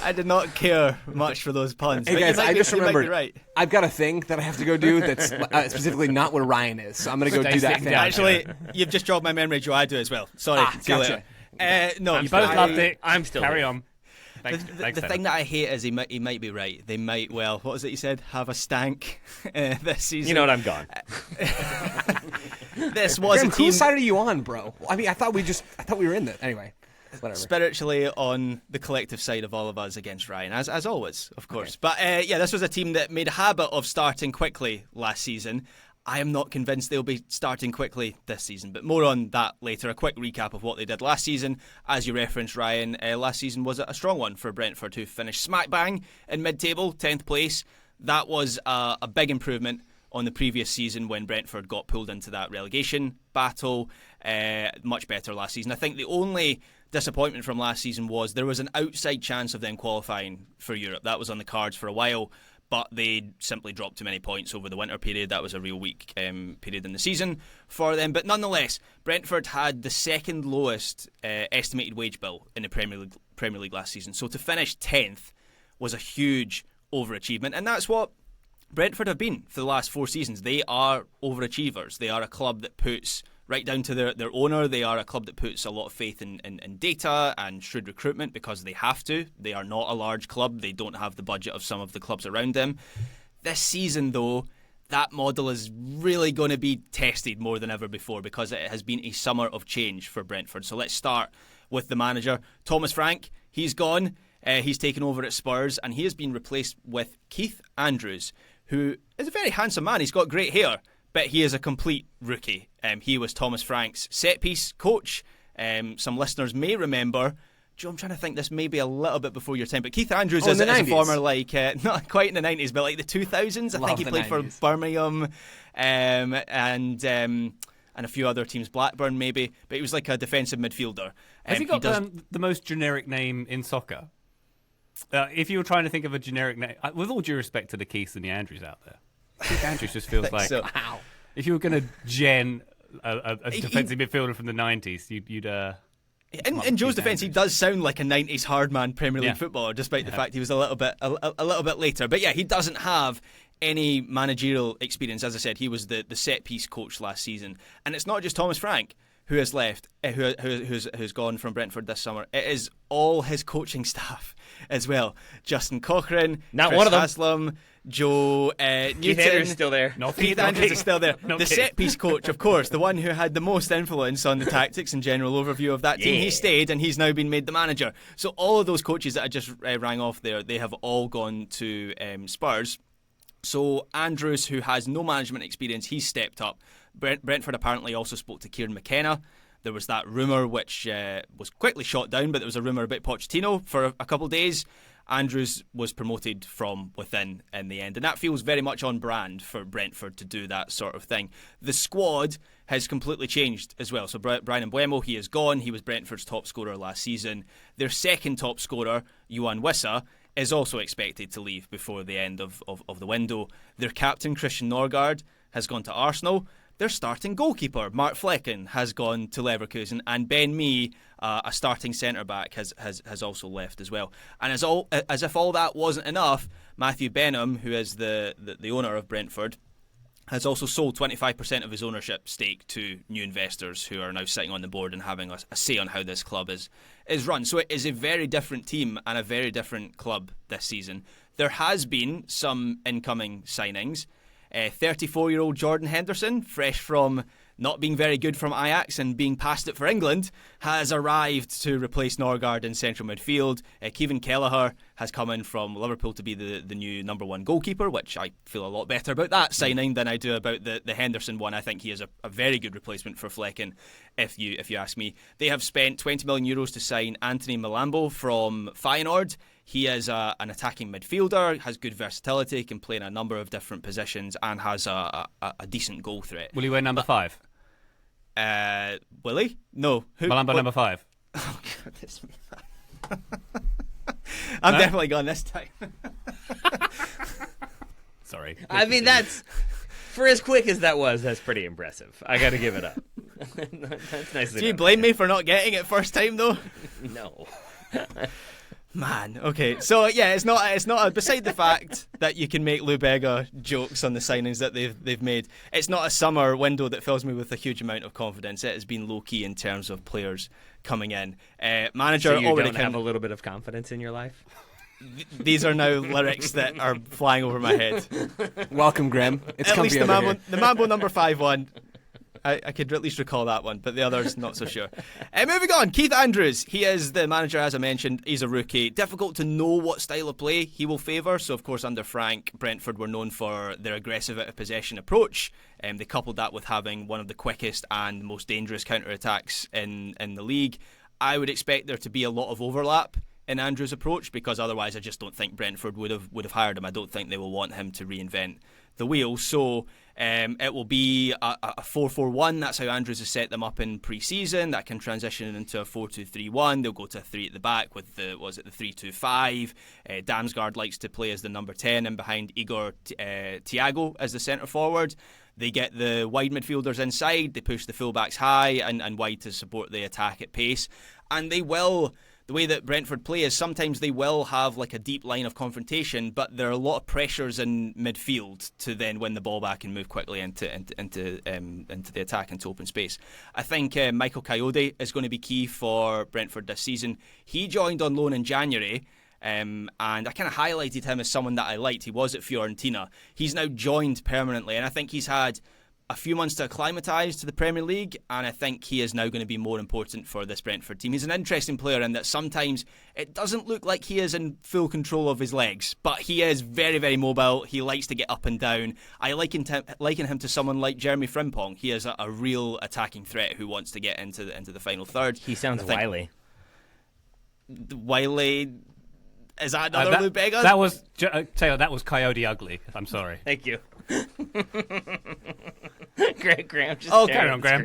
[SPEAKER 3] I did not care much for those puns.
[SPEAKER 4] Hey guys, I just remembered.
[SPEAKER 3] Right.
[SPEAKER 4] I've got a thing that I have to go do that's specifically not where Ryan is, so I'm going to go do that thing.
[SPEAKER 3] Actually, you've just jogged my memory, Joe. I do as well. Sorry. See you
[SPEAKER 4] Gotcha.
[SPEAKER 3] later. No,
[SPEAKER 1] You both loved it.
[SPEAKER 2] I'm still
[SPEAKER 1] Carry
[SPEAKER 2] here.
[SPEAKER 1] on. Thanks,
[SPEAKER 3] the thing that I hate is he might be right. They might, well, what was it you said? Have a stank this season.
[SPEAKER 2] You know what? I'm gone.
[SPEAKER 3] This was
[SPEAKER 4] Graham,
[SPEAKER 3] a team
[SPEAKER 4] whose side are you on, bro? I mean, I thought we were in that. Anyway, whatever.
[SPEAKER 3] spiritually on the collective side of all of us against Ryan, as always, of course. Okay. But yeah, this was a team that made a habit of starting quickly last season. I am not convinced they'll be starting quickly this season, but more on that later. A quick recap of what they did last season. As you referenced, Ryan, last season was a strong one for Brentford, who finished smack bang in mid-table, 10th place. That was a big improvement on the previous season when Brentford got pulled into that relegation battle. Much better last season. I think the only disappointment from last season was there was an outside chance of them qualifying for Europe. That was on the cards for a while, but they simply dropped too many points over the winter period. That was a real weak period in the season for them. But nonetheless, Brentford had the second lowest estimated wage bill in the Premier League last season. So to finish 10th was a huge overachievement. And that's what Brentford have been for the last 4 seasons. They are overachievers. They are a club that puts, right down to their owner, they are a club that puts a lot of faith in data and shrewd recruitment because they have to. They are not a large club. They don't have the budget of some of the clubs around them. This season, though, that model is really going to be tested more than ever before because it has been a summer of change for Brentford. So let's start with the manager, Thomas Frank. He's gone. He's taken over at Spurs, and he has been replaced with Keith Andrews, who is a very handsome man. He's got great hair, but he is a complete rookie. He was Thomas Frank's set-piece coach. Some listeners may remember, Joe, I'm trying to think, this may be a little bit before your time, but Keith Andrews is a former, not quite in the 90s, but like the 2000s. I think he played 90s. For Birmingham and a few other teams, Blackburn maybe, but he was like a defensive midfielder.
[SPEAKER 1] Has he got the most generic name in soccer? If you were trying to think of a generic name, with all due respect to the Keiths and the Andrews out there, Keith Andrews just feels like,
[SPEAKER 3] so.
[SPEAKER 1] Wow. If you were going to gen a defensive midfielder from the 90s, you'd
[SPEAKER 3] in Joe's defence, he does sound like a 90s hardman Premier League footballer, despite the fact he was a little bit later. But yeah, he doesn't have any managerial experience. As I said, he was the set-piece coach last season. And it's not just Thomas Frank who has left, who's gone from Brentford this summer. It is all his coaching staff as well. Justin Cochran,
[SPEAKER 2] not
[SPEAKER 3] Chris
[SPEAKER 2] one of them.
[SPEAKER 3] Haslam, Joe Newton.
[SPEAKER 2] Keith Andrews is still there.
[SPEAKER 3] Keith Andrews is still there. The set-piece coach, of course, the one who had the most influence on the tactics and general overview of that team, he stayed and he's now been made the manager. So all of those coaches that I just rang off there, they have all gone to Spurs. So Andrews, who has no management experience, he's stepped up. Brentford apparently also spoke to Kieran McKenna. There was that rumour which was quickly shot down, but there was a rumour about Pochettino for a couple of days. Andrews was promoted from within in the end, and that feels very much on brand for Brentford to do that sort of thing. The squad has completely changed as well. So Brian Mbuemo, he is gone. He was Brentford's top scorer last season. Their second top scorer, Yohan Wissa, is also expected to leave before the end of the window. Their captain, Christian Norgard, has gone to Arsenal. Their starting goalkeeper, Mark Flecken, has gone to Leverkusen, and Ben Mee, a starting centre-back, has also left as well. And as if all that wasn't enough, Matthew Benham, who is the owner of Brentford, has also sold 25% of his ownership stake to new investors who are now sitting on the board and having a say on how this club is run. So it is a very different team and a very different club this season. There has been some incoming signings. 34-year-old Jordan Henderson, fresh from not being very good from Ajax and being past it for England, has arrived to replace Norgard in central midfield. Kevin Kelleher has come in from Liverpool to be the new number one goalkeeper, which I feel a lot better about that signing than I do about the Henderson one. I think he is a very good replacement for Flecken, if you ask me. They have spent €20 million to sign Anthony Malambo from Feyenoord. He is an attacking midfielder, has good versatility, can play in a number of different positions, and has a decent goal threat.
[SPEAKER 1] Will he wear number 5?
[SPEAKER 3] Will he? No.
[SPEAKER 1] Malambo number 5.
[SPEAKER 3] Oh, goodness me. I'm definitely going this time.
[SPEAKER 1] Sorry.
[SPEAKER 2] I mean, that's for as quick as that was. That's pretty impressive. I got to give it up. That's nice.
[SPEAKER 3] Do you blame me for not getting it first time though?
[SPEAKER 2] No.
[SPEAKER 3] Man, okay. So yeah, it's not beside the fact that you can make Lou Bega jokes on the signings that they've made. It's not a summer window that fills me with a huge amount of confidence. It has been low key in terms of players coming in. Manager
[SPEAKER 2] So you
[SPEAKER 3] already
[SPEAKER 2] don't have a little bit of confidence in your life?
[SPEAKER 3] These are now lyrics that are flying over my head.
[SPEAKER 4] Welcome, Graham. It's
[SPEAKER 3] At least
[SPEAKER 4] comfy over here.
[SPEAKER 3] the Mambo number 5 one. I could at least recall that one, but the others, not so sure. Moving on, Keith Andrews. He is the manager, as I mentioned. He's a rookie. Difficult to know what style of play he will favour. So, of course, under Frank, Brentford were known for their aggressive out-of-possession approach. They coupled that with having one of the quickest and most dangerous counter-attacks in the league. I would expect there to be a lot of overlap in Andrews' approach, because otherwise I just don't think Brentford would have hired him. I don't think they will want him to reinvent the wheel. So it will be a 4-4-1. That's how Andrews has set them up in pre-season. That can transition into a 4-2-3-1. They'll go to a 3 at the back with the 3-2-5. Damsgaard likes to play as the number 10 and behind Igor Thiago as the centre forward. They get the wide midfielders inside. They push the fullbacks high and wide to support the attack at pace. And they will... The way that Brentford play is sometimes they will have like a deep line of confrontation, but there are a lot of pressures in midfield to then win the ball back and move quickly into the attack, into open space. I think Michael Coyote is going to be key for Brentford this season. He joined on loan in January. And I kind of highlighted him as someone that I liked. He was at Fiorentina. He's now joined permanently, and I think he's had a few months to acclimatise to the Premier League, and I think he is now going to be more important for this Brentford team. He's an interesting player in that sometimes it doesn't look like he is in full control of his legs, but he is very, very mobile. He likes to get up and down. I liken him to someone like Jeremy Frimpong. He is a real attacking threat who wants to get into the final third.
[SPEAKER 2] He sounds wily.
[SPEAKER 3] Wily... Is that another Lou Bega?
[SPEAKER 1] That was Taylor. That was Coyote Ugly. I'm sorry.
[SPEAKER 2] Thank you. Graham, just
[SPEAKER 1] carry on, Graham.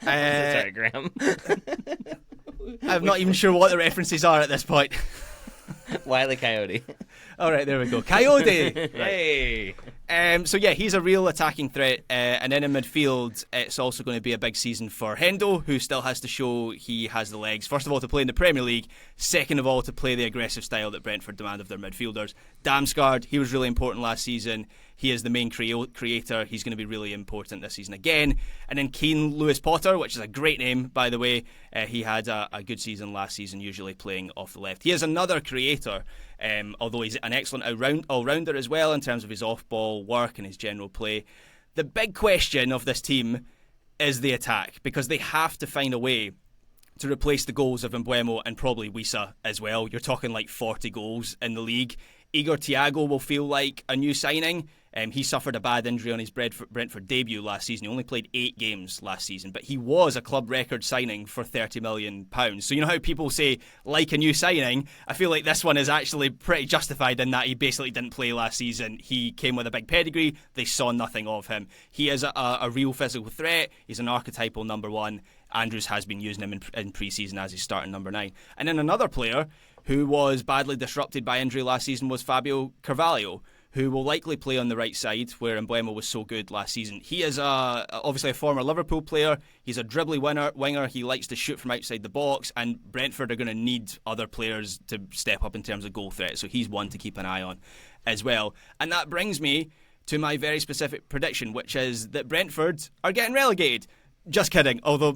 [SPEAKER 2] Sorry, Graham.
[SPEAKER 3] I'm not even sure what the references are at this point.
[SPEAKER 2] Wile E. Coyote.
[SPEAKER 3] All right, there we go. Coyote.
[SPEAKER 2] Hey.
[SPEAKER 3] So yeah, he's a real attacking threat, and then in midfield, it's also going to be a big season for Hendo, who still has to show he has the legs. First of all, to play in the Premier League. Second of all, to play the aggressive style that Brentford demand of their midfielders. Damsgaard, he was really important last season. He is the main creator. He's going to be really important this season again. And then Keane Lewis Potter, which is a great name, by the way. He had a good season last season, usually playing off the left. He is another creator, although he's an excellent all-rounder as well in terms of his off-ball work and his general play. The big question of this team is the attack, because they have to find a way to replace the goals of Mbeumo and probably Wissa as well. You're talking like 40 goals in the league. Igor Thiago will feel like a new signing. He suffered a bad injury on his Brentford debut last season. He only played 8 games last season, but he was a club record signing for £30 million. So you know how people say, like a new signing? I feel like this one is actually pretty justified in that he basically didn't play last season. He came with a big pedigree. They saw nothing of him. He is a real physical threat. He's an archetypal number 1. Andrews has been using him in pre-season as his starting number 9. And then another player who was badly disrupted by injury last season was Fabio Carvalho, who will likely play on the right side where Mbeumo was so good last season. He is obviously a former Liverpool player. He's a dribbly winger. He likes to shoot from outside the box, and Brentford are going to need other players to step up in terms of goal threat, so he's one to keep an eye on as well. And that brings me to my very specific prediction, which is that Brentford are getting relegated. Just kidding, although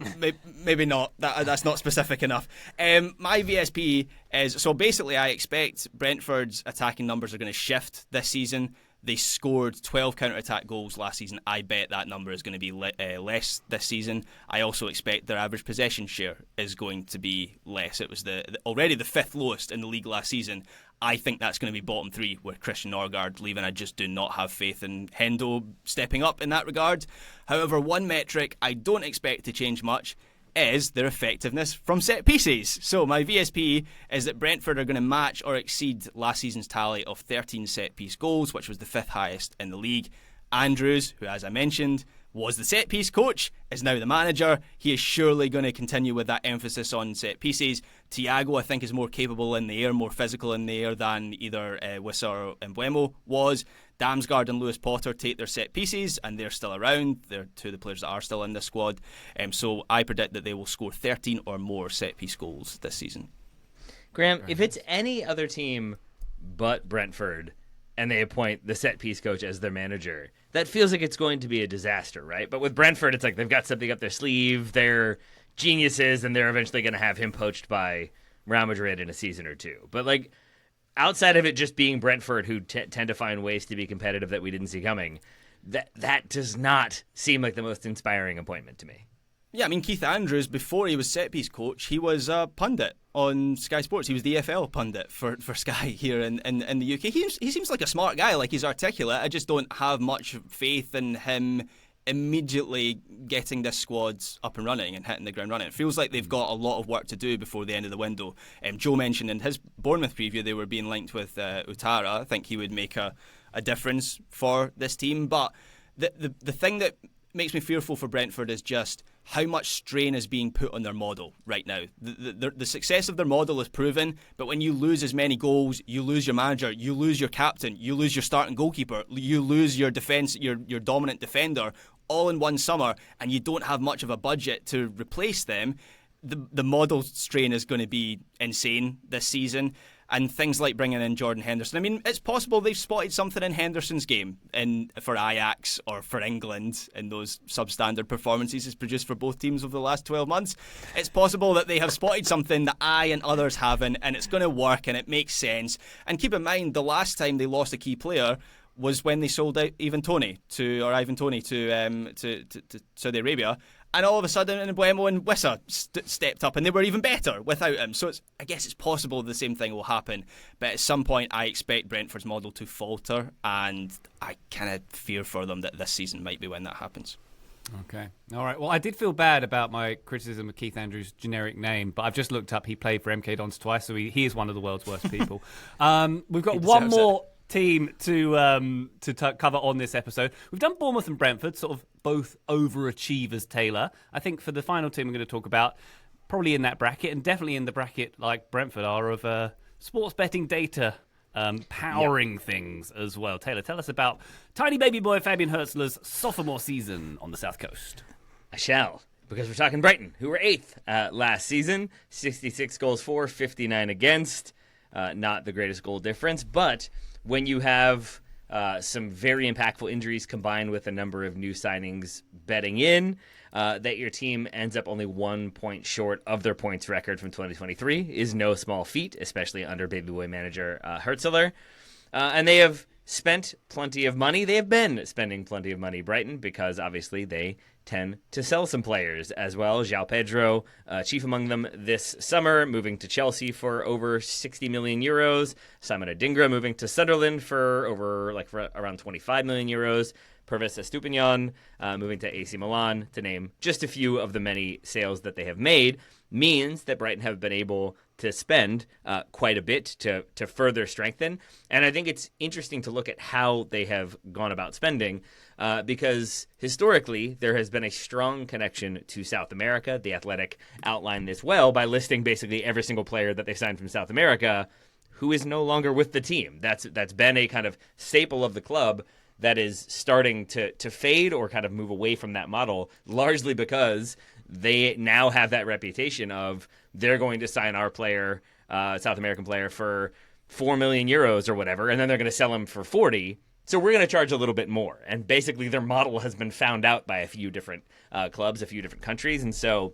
[SPEAKER 3] maybe not. That's not specific enough. My VSP is, so basically I expect Brentford's attacking numbers are going to shift this season. They scored 12 counter-attack goals last season. I bet that number is going to be less this season. I also expect their average possession share is going to be less. It was already the 5th lowest in the league last season. I think that's going to be bottom 3 with Christian Norgard leaving. I just do not have faith in Hendo stepping up in that regard. However, one metric I don't expect to change much is their effectiveness from set pieces. So my VSP is that Brentford are going to match or exceed last season's tally of 13 set piece goals, which was the 5th highest in the league. Andrews, who as I mentioned was the set-piece coach, is now the manager. He is surely going to continue with that emphasis on set-pieces. Thiago, I think, is more capable in the air, more physical in the air than either Wissa or Mbeumo was. Damsgaard and Lewis Potter take their set-pieces, and they're still around. They're two of the players that are still in the squad. So I predict that they will score 13 or more set-piece goals this season.
[SPEAKER 2] Graham, if it's any other team but Brentford, and they appoint the set-piece coach as their manager, that feels like it's going to be a disaster, right? But with Brentford, it's like they've got something up their sleeve. They're geniuses, and they're eventually going to have him poached by Real Madrid in a season or two. But like, outside of it just being Brentford, who tend to find ways to be competitive that we didn't see coming, that does not seem like the most inspiring appointment to me.
[SPEAKER 3] Yeah, I mean, Keith Andrews, before he was set-piece coach, he was a pundit on Sky Sports. He was the EFL pundit for Sky here in the UK. He seems like a smart guy, like he's articulate. I just don't have much faith in him immediately getting this squad up and running and hitting the ground running. It feels like they've got a lot of work to do before the end of the window. Joe mentioned in his Bournemouth preview they were being linked with Utara. I think he would make a difference for this team. But the thing that makes me fearful for Brentford is just how much strain is being put on their model right now. The success of their model is proven, but when you lose as many goals, you lose your manager, you lose your captain, you lose your starting goalkeeper, you lose your defence, your dominant defender, all in one summer, and you don't have much of a budget to replace them. The model strain is going to be insane this season. And things like bringing in Jordan Henderson. I mean, it's possible they've spotted something in Henderson's game for Ajax or for England in those substandard performances he's produced for both teams over the last 12 months. It's possible that they have spotted something that I and others haven't, and it's going to work and it makes sense. And keep in mind, the last time they lost a key player was when they sold out Ivan Toney to Saudi Arabia. And all of a sudden, Mbeumo and Wissa stepped up, and they were even better without him. So I guess it's possible the same thing will happen. But at some point, I expect Brentford's model to falter, and I kind of fear for them that this season might be when that happens.
[SPEAKER 1] Okay. All right. Well, I did feel bad about my criticism of Keith Andrews' generic name, but I've just looked up. He played for MK Dons twice, so he is one of the world's worst people. We've got one more team to cover on this episode. We've done Bournemouth and Brentford, sort of both overachievers, Taylor. I think for the final team we're going to talk about, probably in that bracket, and definitely in the bracket like Brentford are, of sports betting data powering things as well. Taylor, tell us about tiny baby boy Fabian Hurtzler's sophomore season on the South Coast.
[SPEAKER 2] I shall, because we're talking Brighton, who were 8th last season. 66 goals for, 59 against. Not the greatest goal difference, but when you have some very impactful injuries combined with a number of new signings betting in, that your team ends up only 1 point short of their points record from 2023 is no small feat, especially under baby boy manager Hurtzler. And they have spent plenty of money. They have been spending plenty of money, Brighton, because obviously they tend to sell some players as well. João Pedro, chief among them this summer, moving to Chelsea for over 60 million euros. Simon Adingra moving to Sunderland for around 25 million euros. Pervis Estupiñán moving to AC Milan, to name just a few of the many sales that they have made, means that Brighton have been able to spend quite a bit to further strengthen. And I think it's interesting to look at how they have gone about spending, because historically there has been a strong connection to South America. The Athletic outlined this well by listing basically every single player that they signed from South America who is no longer with the team. That's been a kind of staple of the club that is starting to fade or kind of move away from that model, largely because they now have that reputation of they're going to sign our player, South American player, for 4 million euros or whatever, and then they're going to sell him for 40. So we're going to charge a little bit more. And basically their model has been found out by a few different clubs, a few different countries. And so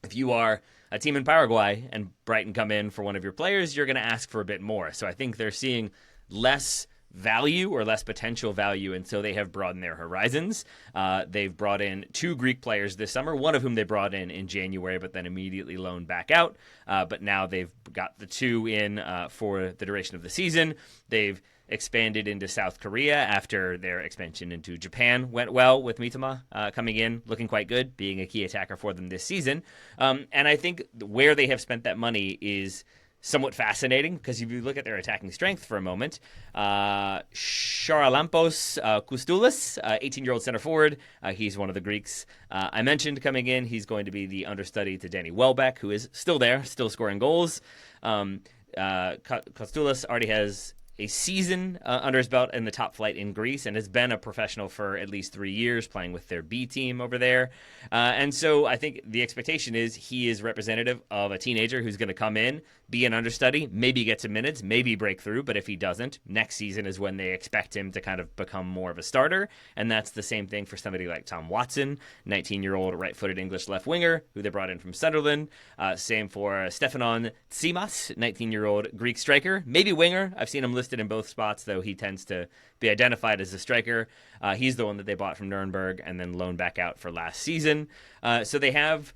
[SPEAKER 2] if you are a team in Paraguay and Brighton come in for one of your players, you're going to ask for a bit more. So I think they're seeing less value or less potential value, and so they have broadened their horizons. They've brought in 2 Greek players this summer, one of whom they brought in January but then immediately loaned back out. But now they've got the 2 in for the duration of the season. They've expanded into South Korea after their expansion into Japan went well, with Mitoma coming in, looking quite good, being a key attacker for them this season. And I think where they have spent that money is somewhat fascinating because if you look at their attacking strength for a moment, Charalampos Koustoulis, 18-year-old center forward, he's one of the Greeks I mentioned coming in. He's going to be the understudy to Danny Welbeck, who is still there, still scoring goals. Koustoulis already has a season under his belt in the top flight in Greece and has been a professional for at least 3 years, playing with their B team over there. And so I think the expectation is he is representative of a teenager who's going to come in, be an understudy, maybe get some minutes, maybe break through, but if he doesn't, next season is when they expect him to kind of become more of a starter. And that's the same thing for somebody like Tom Watson, 19-year-old right-footed English left winger, who they brought in from Sunderland. Same for Stefanon Tsimas, 19-year-old Greek striker, maybe winger. I've seen him listed in both spots, though he tends to be identified as a striker. He's the one that they bought from Nuremberg and then loaned back out for last season. So they have,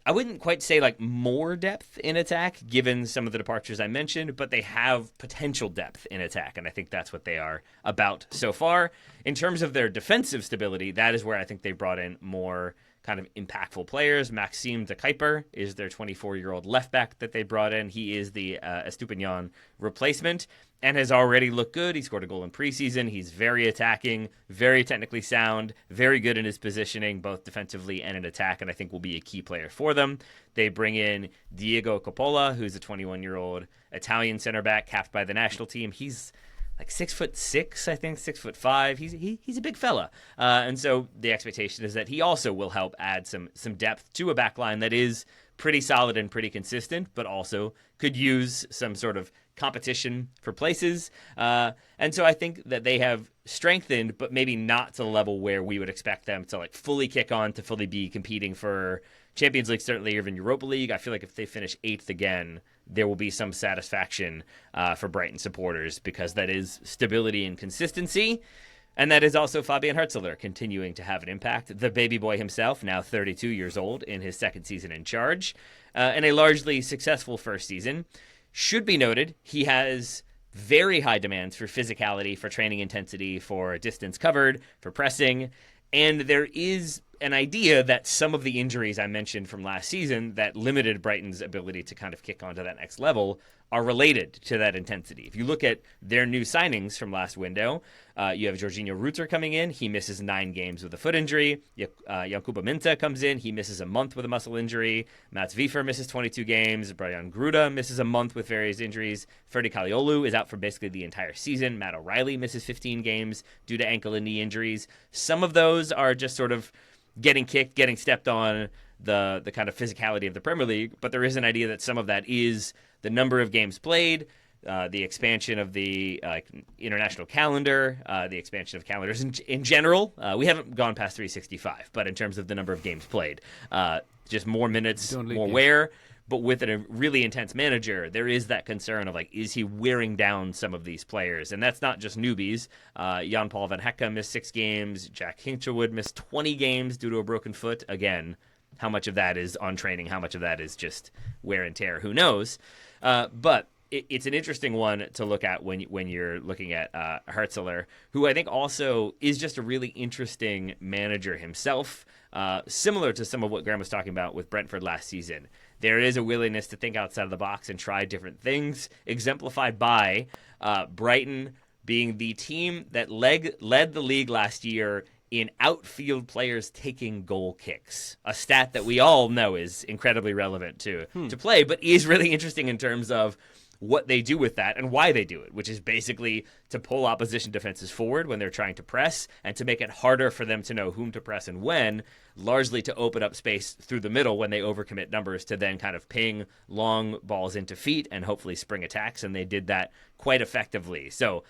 [SPEAKER 2] I wouldn't quite say like more depth in attack, given some of the departures I mentioned, but they have potential depth in attack, and I think that's what they are about so far. In terms of their defensive stability, that is where I think they brought in more kind of impactful players. Maxime de Kuyper is their 24-year-old left back that they brought in. He is the Estupinian replacement and has already looked good. He scored a goal in preseason. He's very attacking, very technically sound, very good in his positioning, both defensively and in attack, and I think will be a key player for them. They bring in Diego Coppola, who's a 21-year-old Italian center back capped by the national team. He's like 6'6", I think, 6'5". He's a big fella, and so the expectation is that he also will help add some depth to a back line that is pretty solid and pretty consistent, but also could use some sort of competition for places. And so I think that they have strengthened, but maybe not to the level where we would expect them to like fully kick on, to fully be competing for Champions League, certainly even Europa League. I feel like if they finish 8th again, there will be some satisfaction for Brighton supporters, because that is stability and consistency. And that is also Fabian Hurtzler continuing to have an impact. The baby boy himself, now 32 years old, in his second season in charge, and a largely successful first season. Should be noted, he has very high demands for physicality, for training intensity, for distance covered, for pressing. And there is an idea that some of the injuries I mentioned from last season that limited Brighton's ability to kind of kick on to that next level are related to that intensity. If you look at their new signings from last window, you have Jorginho Rutter coming in. He misses 9 games with a foot injury. Yankuba Minta comes in. He misses a month with a muscle injury. Mats Wiefer misses 22 games. Brian Gruda misses a month with various injuries. Ferdi Kaliolu is out for basically the entire season. Matt O'Reilly misses 15 games due to ankle and knee injuries. Some of those are just sort of getting kicked, getting stepped on, the kind of physicality of the Premier League, but there is an idea that some of that is the number of games played, the expansion of the international calendar, the expansion of calendars in general. We haven't gone past 365, but in terms of the number of games played, just more minutes, more wear. But with a really intense manager, there is that concern of, like, is he wearing down some of these players? And that's not just newbies. Jan-Paul van Hecke missed 6 games. Jack Hinchelwood missed 20 games due to a broken foot. Again, how much of that is on training? How much of that is just wear and tear? Who knows? But it's an interesting one to look at when you're looking at Hurtzler, who I think also is just a really interesting manager himself, similar to some of what Graham was talking about with Brentford last season. There is a willingness to think outside of the box and try different things, exemplified by Brighton being the team that led the league last year in outfield players taking goal kicks, a stat that we all know is incredibly relevant to play, but is really interesting in terms of what they do with that and why they do it, which is basically to pull opposition defenses forward when they're trying to press and to make it harder for them to know whom to press and when, largely to open up space through the middle when they overcommit numbers to then kind of ping long balls into feet and hopefully spring attacks, and they did that quite effectively. So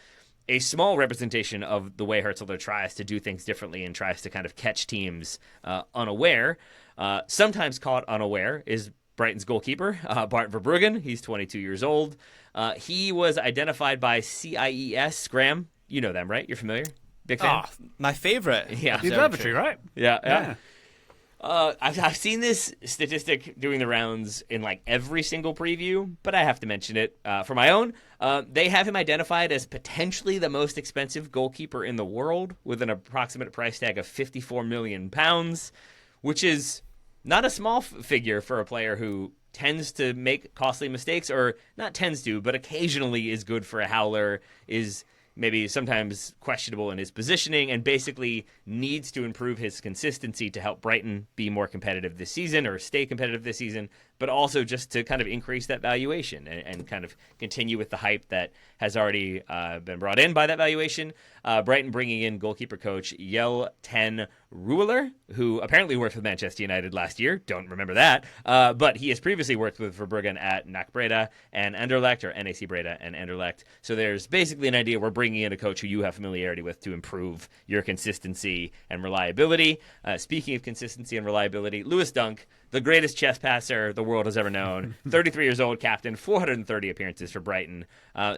[SPEAKER 2] a small representation of the way Hurtzler tries to do things differently and tries to kind of catch teams unaware. Sometimes caught unaware is Brighton's goalkeeper, Bart Verbruggen. He's 22 years old. He was identified by CIES. Graham, you know them, right? You're familiar? Big fan?
[SPEAKER 3] Oh, my favorite.
[SPEAKER 1] Yeah. The observatory, right?
[SPEAKER 2] Yeah. I've seen this statistic doing the rounds in like every single preview, but I have to mention it for my own. They have him identified as potentially the most expensive goalkeeper in the world, with an approximate price tag of £54 million, which is not a small figure for a player who tends to make costly mistakes, or not tends to, but occasionally is good for a howler, is maybe sometimes questionable in his positioning, and basically needs to improve his consistency to help Brighton be more competitive this season or stay competitive this season, but also just to kind of increase that valuation and kind of continue with the hype that has already been brought in by that valuation. Brighton bringing in goalkeeper coach Yel Ten Ruler, who apparently worked with Manchester United last year. Don't remember that. But he has previously worked with Verbruggen at NAC Breda and Anderlecht, or NAC Breda and Anderlecht. So there's basically an idea we're bringing in a coach who you have familiarity with to improve your consistency and reliability. Speaking of consistency and reliability, Lewis Dunk, the greatest chess passer the world has ever known, 33 years old, captain, 430 appearances for Brighton.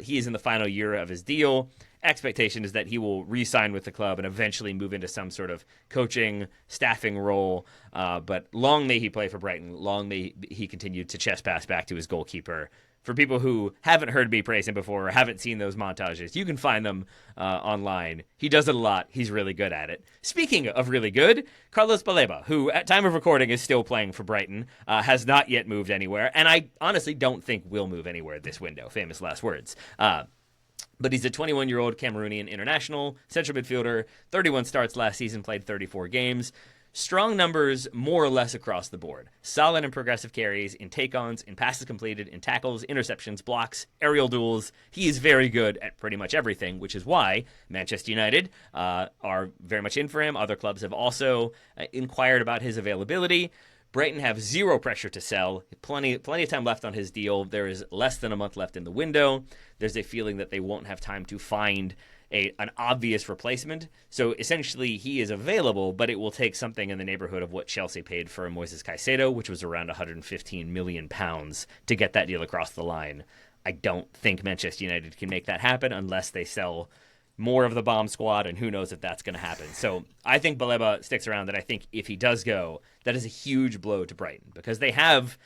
[SPEAKER 2] He is in the final year of his deal. Expectation is that he will re-sign with the club and eventually move into some sort of coaching, staffing role. But long may he play for Brighton. Long may he continue to chess pass back to his goalkeeper. For people who haven't heard me praise him before or haven't seen those montages, you can find them online. He does it a lot. He's really good at it. Speaking of really good, Carlos Baleba, who at time of recording is still playing for Brighton, has not yet moved anywhere, and I honestly don't think will move anywhere this window. Famous last words. But he's a 21-year-old Cameroonian international, central midfielder, 31 starts last season, played 34 games. Strong numbers more or less across the board. Solid and progressive carries, in take-ons, in passes completed, in tackles, interceptions, blocks, aerial duels. He is very good at pretty much everything, which is why Manchester United are very much in for him. Other clubs have also inquired about his availability. Brighton have zero pressure to sell. Plenty of time left on his deal. There is less than a month left in the window. There's a feeling that they won't have time to find an obvious replacement. So essentially he is available, but it will take something in the neighborhood of what Chelsea paid for Moises Caicedo, which was around £115 million to get that deal across the line. I don't think Manchester United can make that happen unless they sell more of the bomb squad, and who knows if that's going to happen. So I think Baleba sticks around, and I think if he does go, that is a huge blow to Brighton, because they have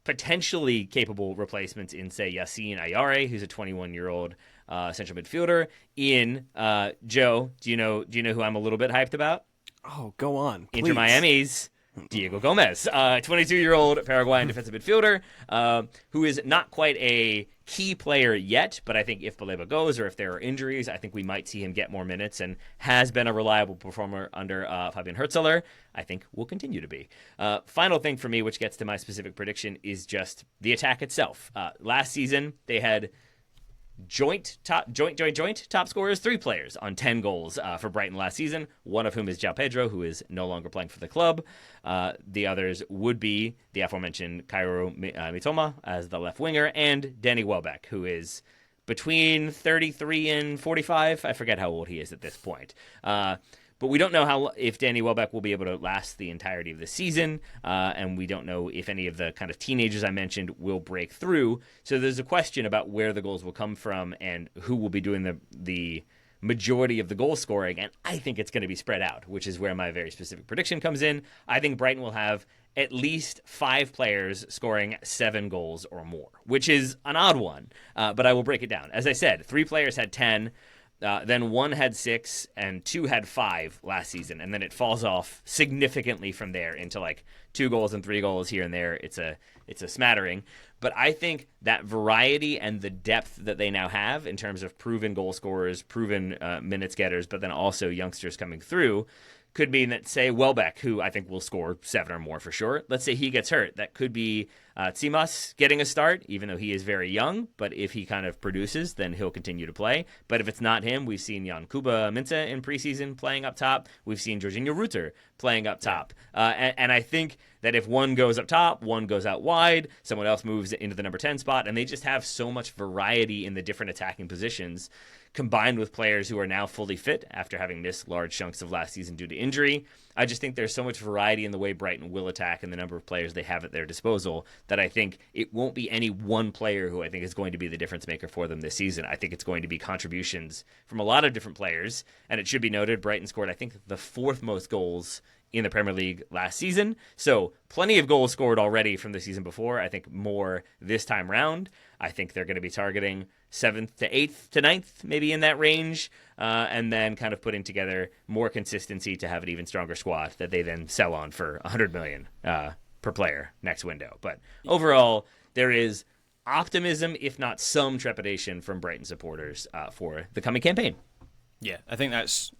[SPEAKER 2] potentially capable replacements in, say, Yassine Ayare, who's a 21-year-old central midfielder. In Joe, do you know who I'm a little bit hyped about?
[SPEAKER 4] Oh, go on, please.
[SPEAKER 2] Inter Miami's Diego Gomez, 22-year-old Paraguayan defensive midfielder, who is not quite a key player yet, but I think if Baleba goes or if there are injuries, I think we might see him get more minutes, and has been a reliable performer under Fabian Hurtzeler. I think will continue to be. Final thing for me, which gets to my specific prediction, is just the attack itself. Last season, they had joint top scorers, 3 players on 10 goals for Brighton last season, one of whom is João Pedro, who is no longer playing for the club. The others would be the aforementioned Cairo Mitoma as the left winger, and Danny Welbeck, who is between 33 and 45. I forget how old he is at this point. But we don't know if Danny Welbeck will be able to last the entirety of the season, and we don't know if any of the kind of teenagers I mentioned will break through. So there's a question about where the goals will come from and who will be doing the majority of the goal scoring, and I think it's going to be spread out, which is where my very specific prediction comes in. I think Brighton will have at least 5 players scoring 7 goals or more, which is an odd one, but I will break it down. As I said, 3 players had 10. Then 1 had 6 and 2 had 5 last season, and then it falls off significantly from there into like 2 goals and 3 goals here and there. It's a smattering, but I think that variety and the depth that they now have in terms of proven goal scorers, proven minutes getters, but then also youngsters coming through, could mean that, say, Welbeck, who I think will score 7 or more for sure, let's say he gets hurt. That could be Tsimas getting a start, even though he is very young. But if he kind of produces, then he'll continue to play. But if it's not him, we've seen Jan Kuba Mintze in preseason playing up top. We've seen Jorginho Rutter playing up top. And I think that if one goes up top, one goes out wide, someone else moves into the number 10 spot, and they just have so much variety in the different attacking positions, combined with players who are now fully fit after having missed large chunks of last season due to injury. I just think there's so much variety in the way Brighton will attack and the number of players they have at their disposal that I think it won't be any one player who I think is going to be the difference maker for them this season. I think it's going to be contributions from a lot of different players, and it should be noted Brighton scored, I think, the 4th most goals in the Premier League last season. So plenty of goals scored already from the season before. I think more this time round. I think they're going to be targeting 7th to 8th to 9th, maybe in that range, and then kind of putting together more consistency to have an even stronger squad that they then sell on for $100 million per player next window. But overall, there is optimism, if not some trepidation, from Brighton supporters for the coming campaign.
[SPEAKER 3] Yeah, I think that's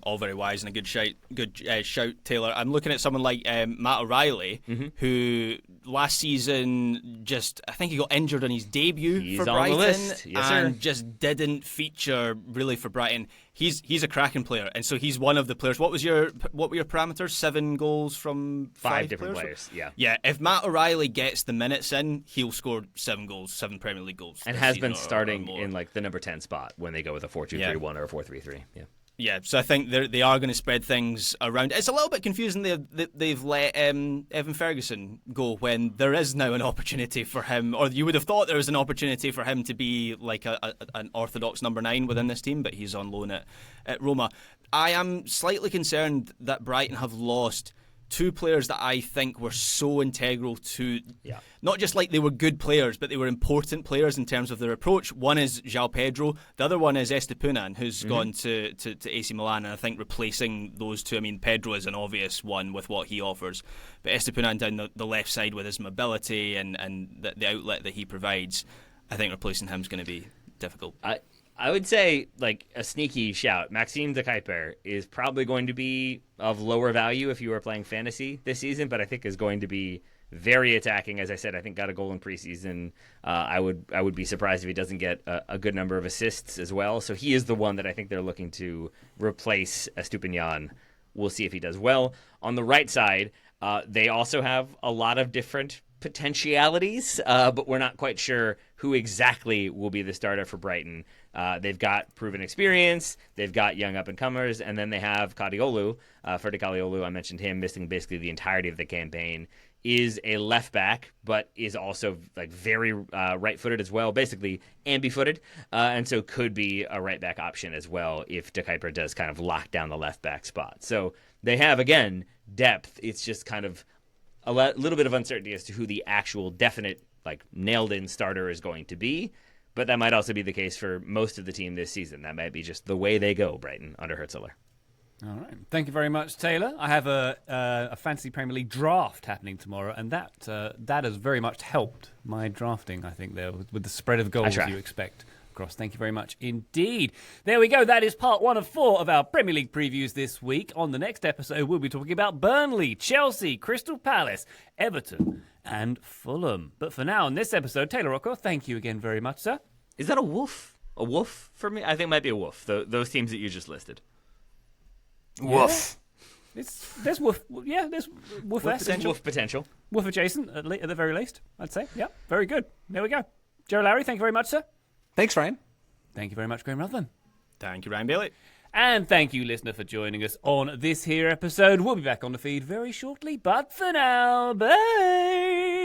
[SPEAKER 3] all very wise and a good shout, Taylor. I'm looking at someone like Matt O'Reilly, who last season I think he got injured on his debut for Brighton,
[SPEAKER 2] on the list. Yes,
[SPEAKER 3] and
[SPEAKER 2] sir.
[SPEAKER 3] just didn't feature really for Brighton. He's a cracking player, and so he's one of the players. What were your parameters? 7 goals from
[SPEAKER 2] 5 different players. Yeah.
[SPEAKER 3] Yeah. If Matt O'Reilly gets the minutes in, he'll score 7 goals, 7 Premier League goals,
[SPEAKER 2] And has been starting in like the number 10 spot when they go with a 4-2-3-1 or a 4-3-3. Yeah.
[SPEAKER 3] Yeah, so I think they are going to spread things around. It's a little bit confusing they've let Evan Ferguson go when there is now an opportunity for him, or you would have thought there was an opportunity for him to be like an orthodox number 9 within this team, but he's on loan at Roma. I am slightly concerned that Brighton have lost 2 players that I think were so integral to, not just like they were good players, but they were important players in terms of their approach. One is João Pedro, the other one is Estupiñán, who's gone to AC Milan, and I think replacing those two, I mean, Pedro is an obvious one with what he offers, but Estupiñán down the left side with his mobility and the outlet that he provides, I think replacing him is going to be difficult.
[SPEAKER 2] I would say, like, a sneaky shout. Maxime de Kuyper is probably going to be of lower value if you were playing fantasy this season, but I think is going to be very attacking. As I said, I think got a goal in preseason. I would be surprised if he doesn't get a good number of assists as well. So he is the one that I think they're looking to replace Estupiñán. We'll see if he does well. On the right side, they also have a lot of different potentialities, but we're not quite sure who exactly will be the starter for Brighton. They've got proven experience, they've got young up-and-comers, and then they have Kadiolu. Ferdi Kadiolu, I mentioned him, missing basically the entirety of the campaign, is a left-back, but is also like very right-footed as well, basically ambi-footed, and so could be a right-back option as well if De Kuyper does kind of lock down the left-back spot. So they have, again, depth. It's just kind of a little bit of uncertainty as to who the actual definite, like, nailed-in starter is going to be. But that might also be the case for most of the team this season. That might be just the way they go, Brighton, under Hurtzler.
[SPEAKER 1] All right. Thank you very much, Taylor. I have a Fantasy Premier League draft happening tomorrow, and that has very much helped my drafting, I think, there, with the spread of goals you expect. Thank you very much indeed. There we go. That is part 1 of 4 of our Premier League previews this week. On the next episode, we'll be talking about Burnley, Chelsea, Crystal Palace, Everton, and Fulham. But for now, on this episode, Taylor Rocco, thank you again very much, sir.
[SPEAKER 2] Is that a woof? A woof for me? I think it might be a woof. Those teams that you just listed.
[SPEAKER 4] Woof.
[SPEAKER 1] Yeah. There's woof. Yeah, there's woof potential.
[SPEAKER 2] Woof potential.
[SPEAKER 1] Woof adjacent, at the very least, I'd say. Yeah, very good. There we go. Joe Lowry, thank you very much, sir.
[SPEAKER 4] Thanks, Ryan.
[SPEAKER 1] Thank you very much, Graham Ruthven.
[SPEAKER 3] Thank you, Ryan Bailey.
[SPEAKER 1] And thank you, listener, for joining us on this here episode. We'll be back on the feed very shortly, but for now, bye!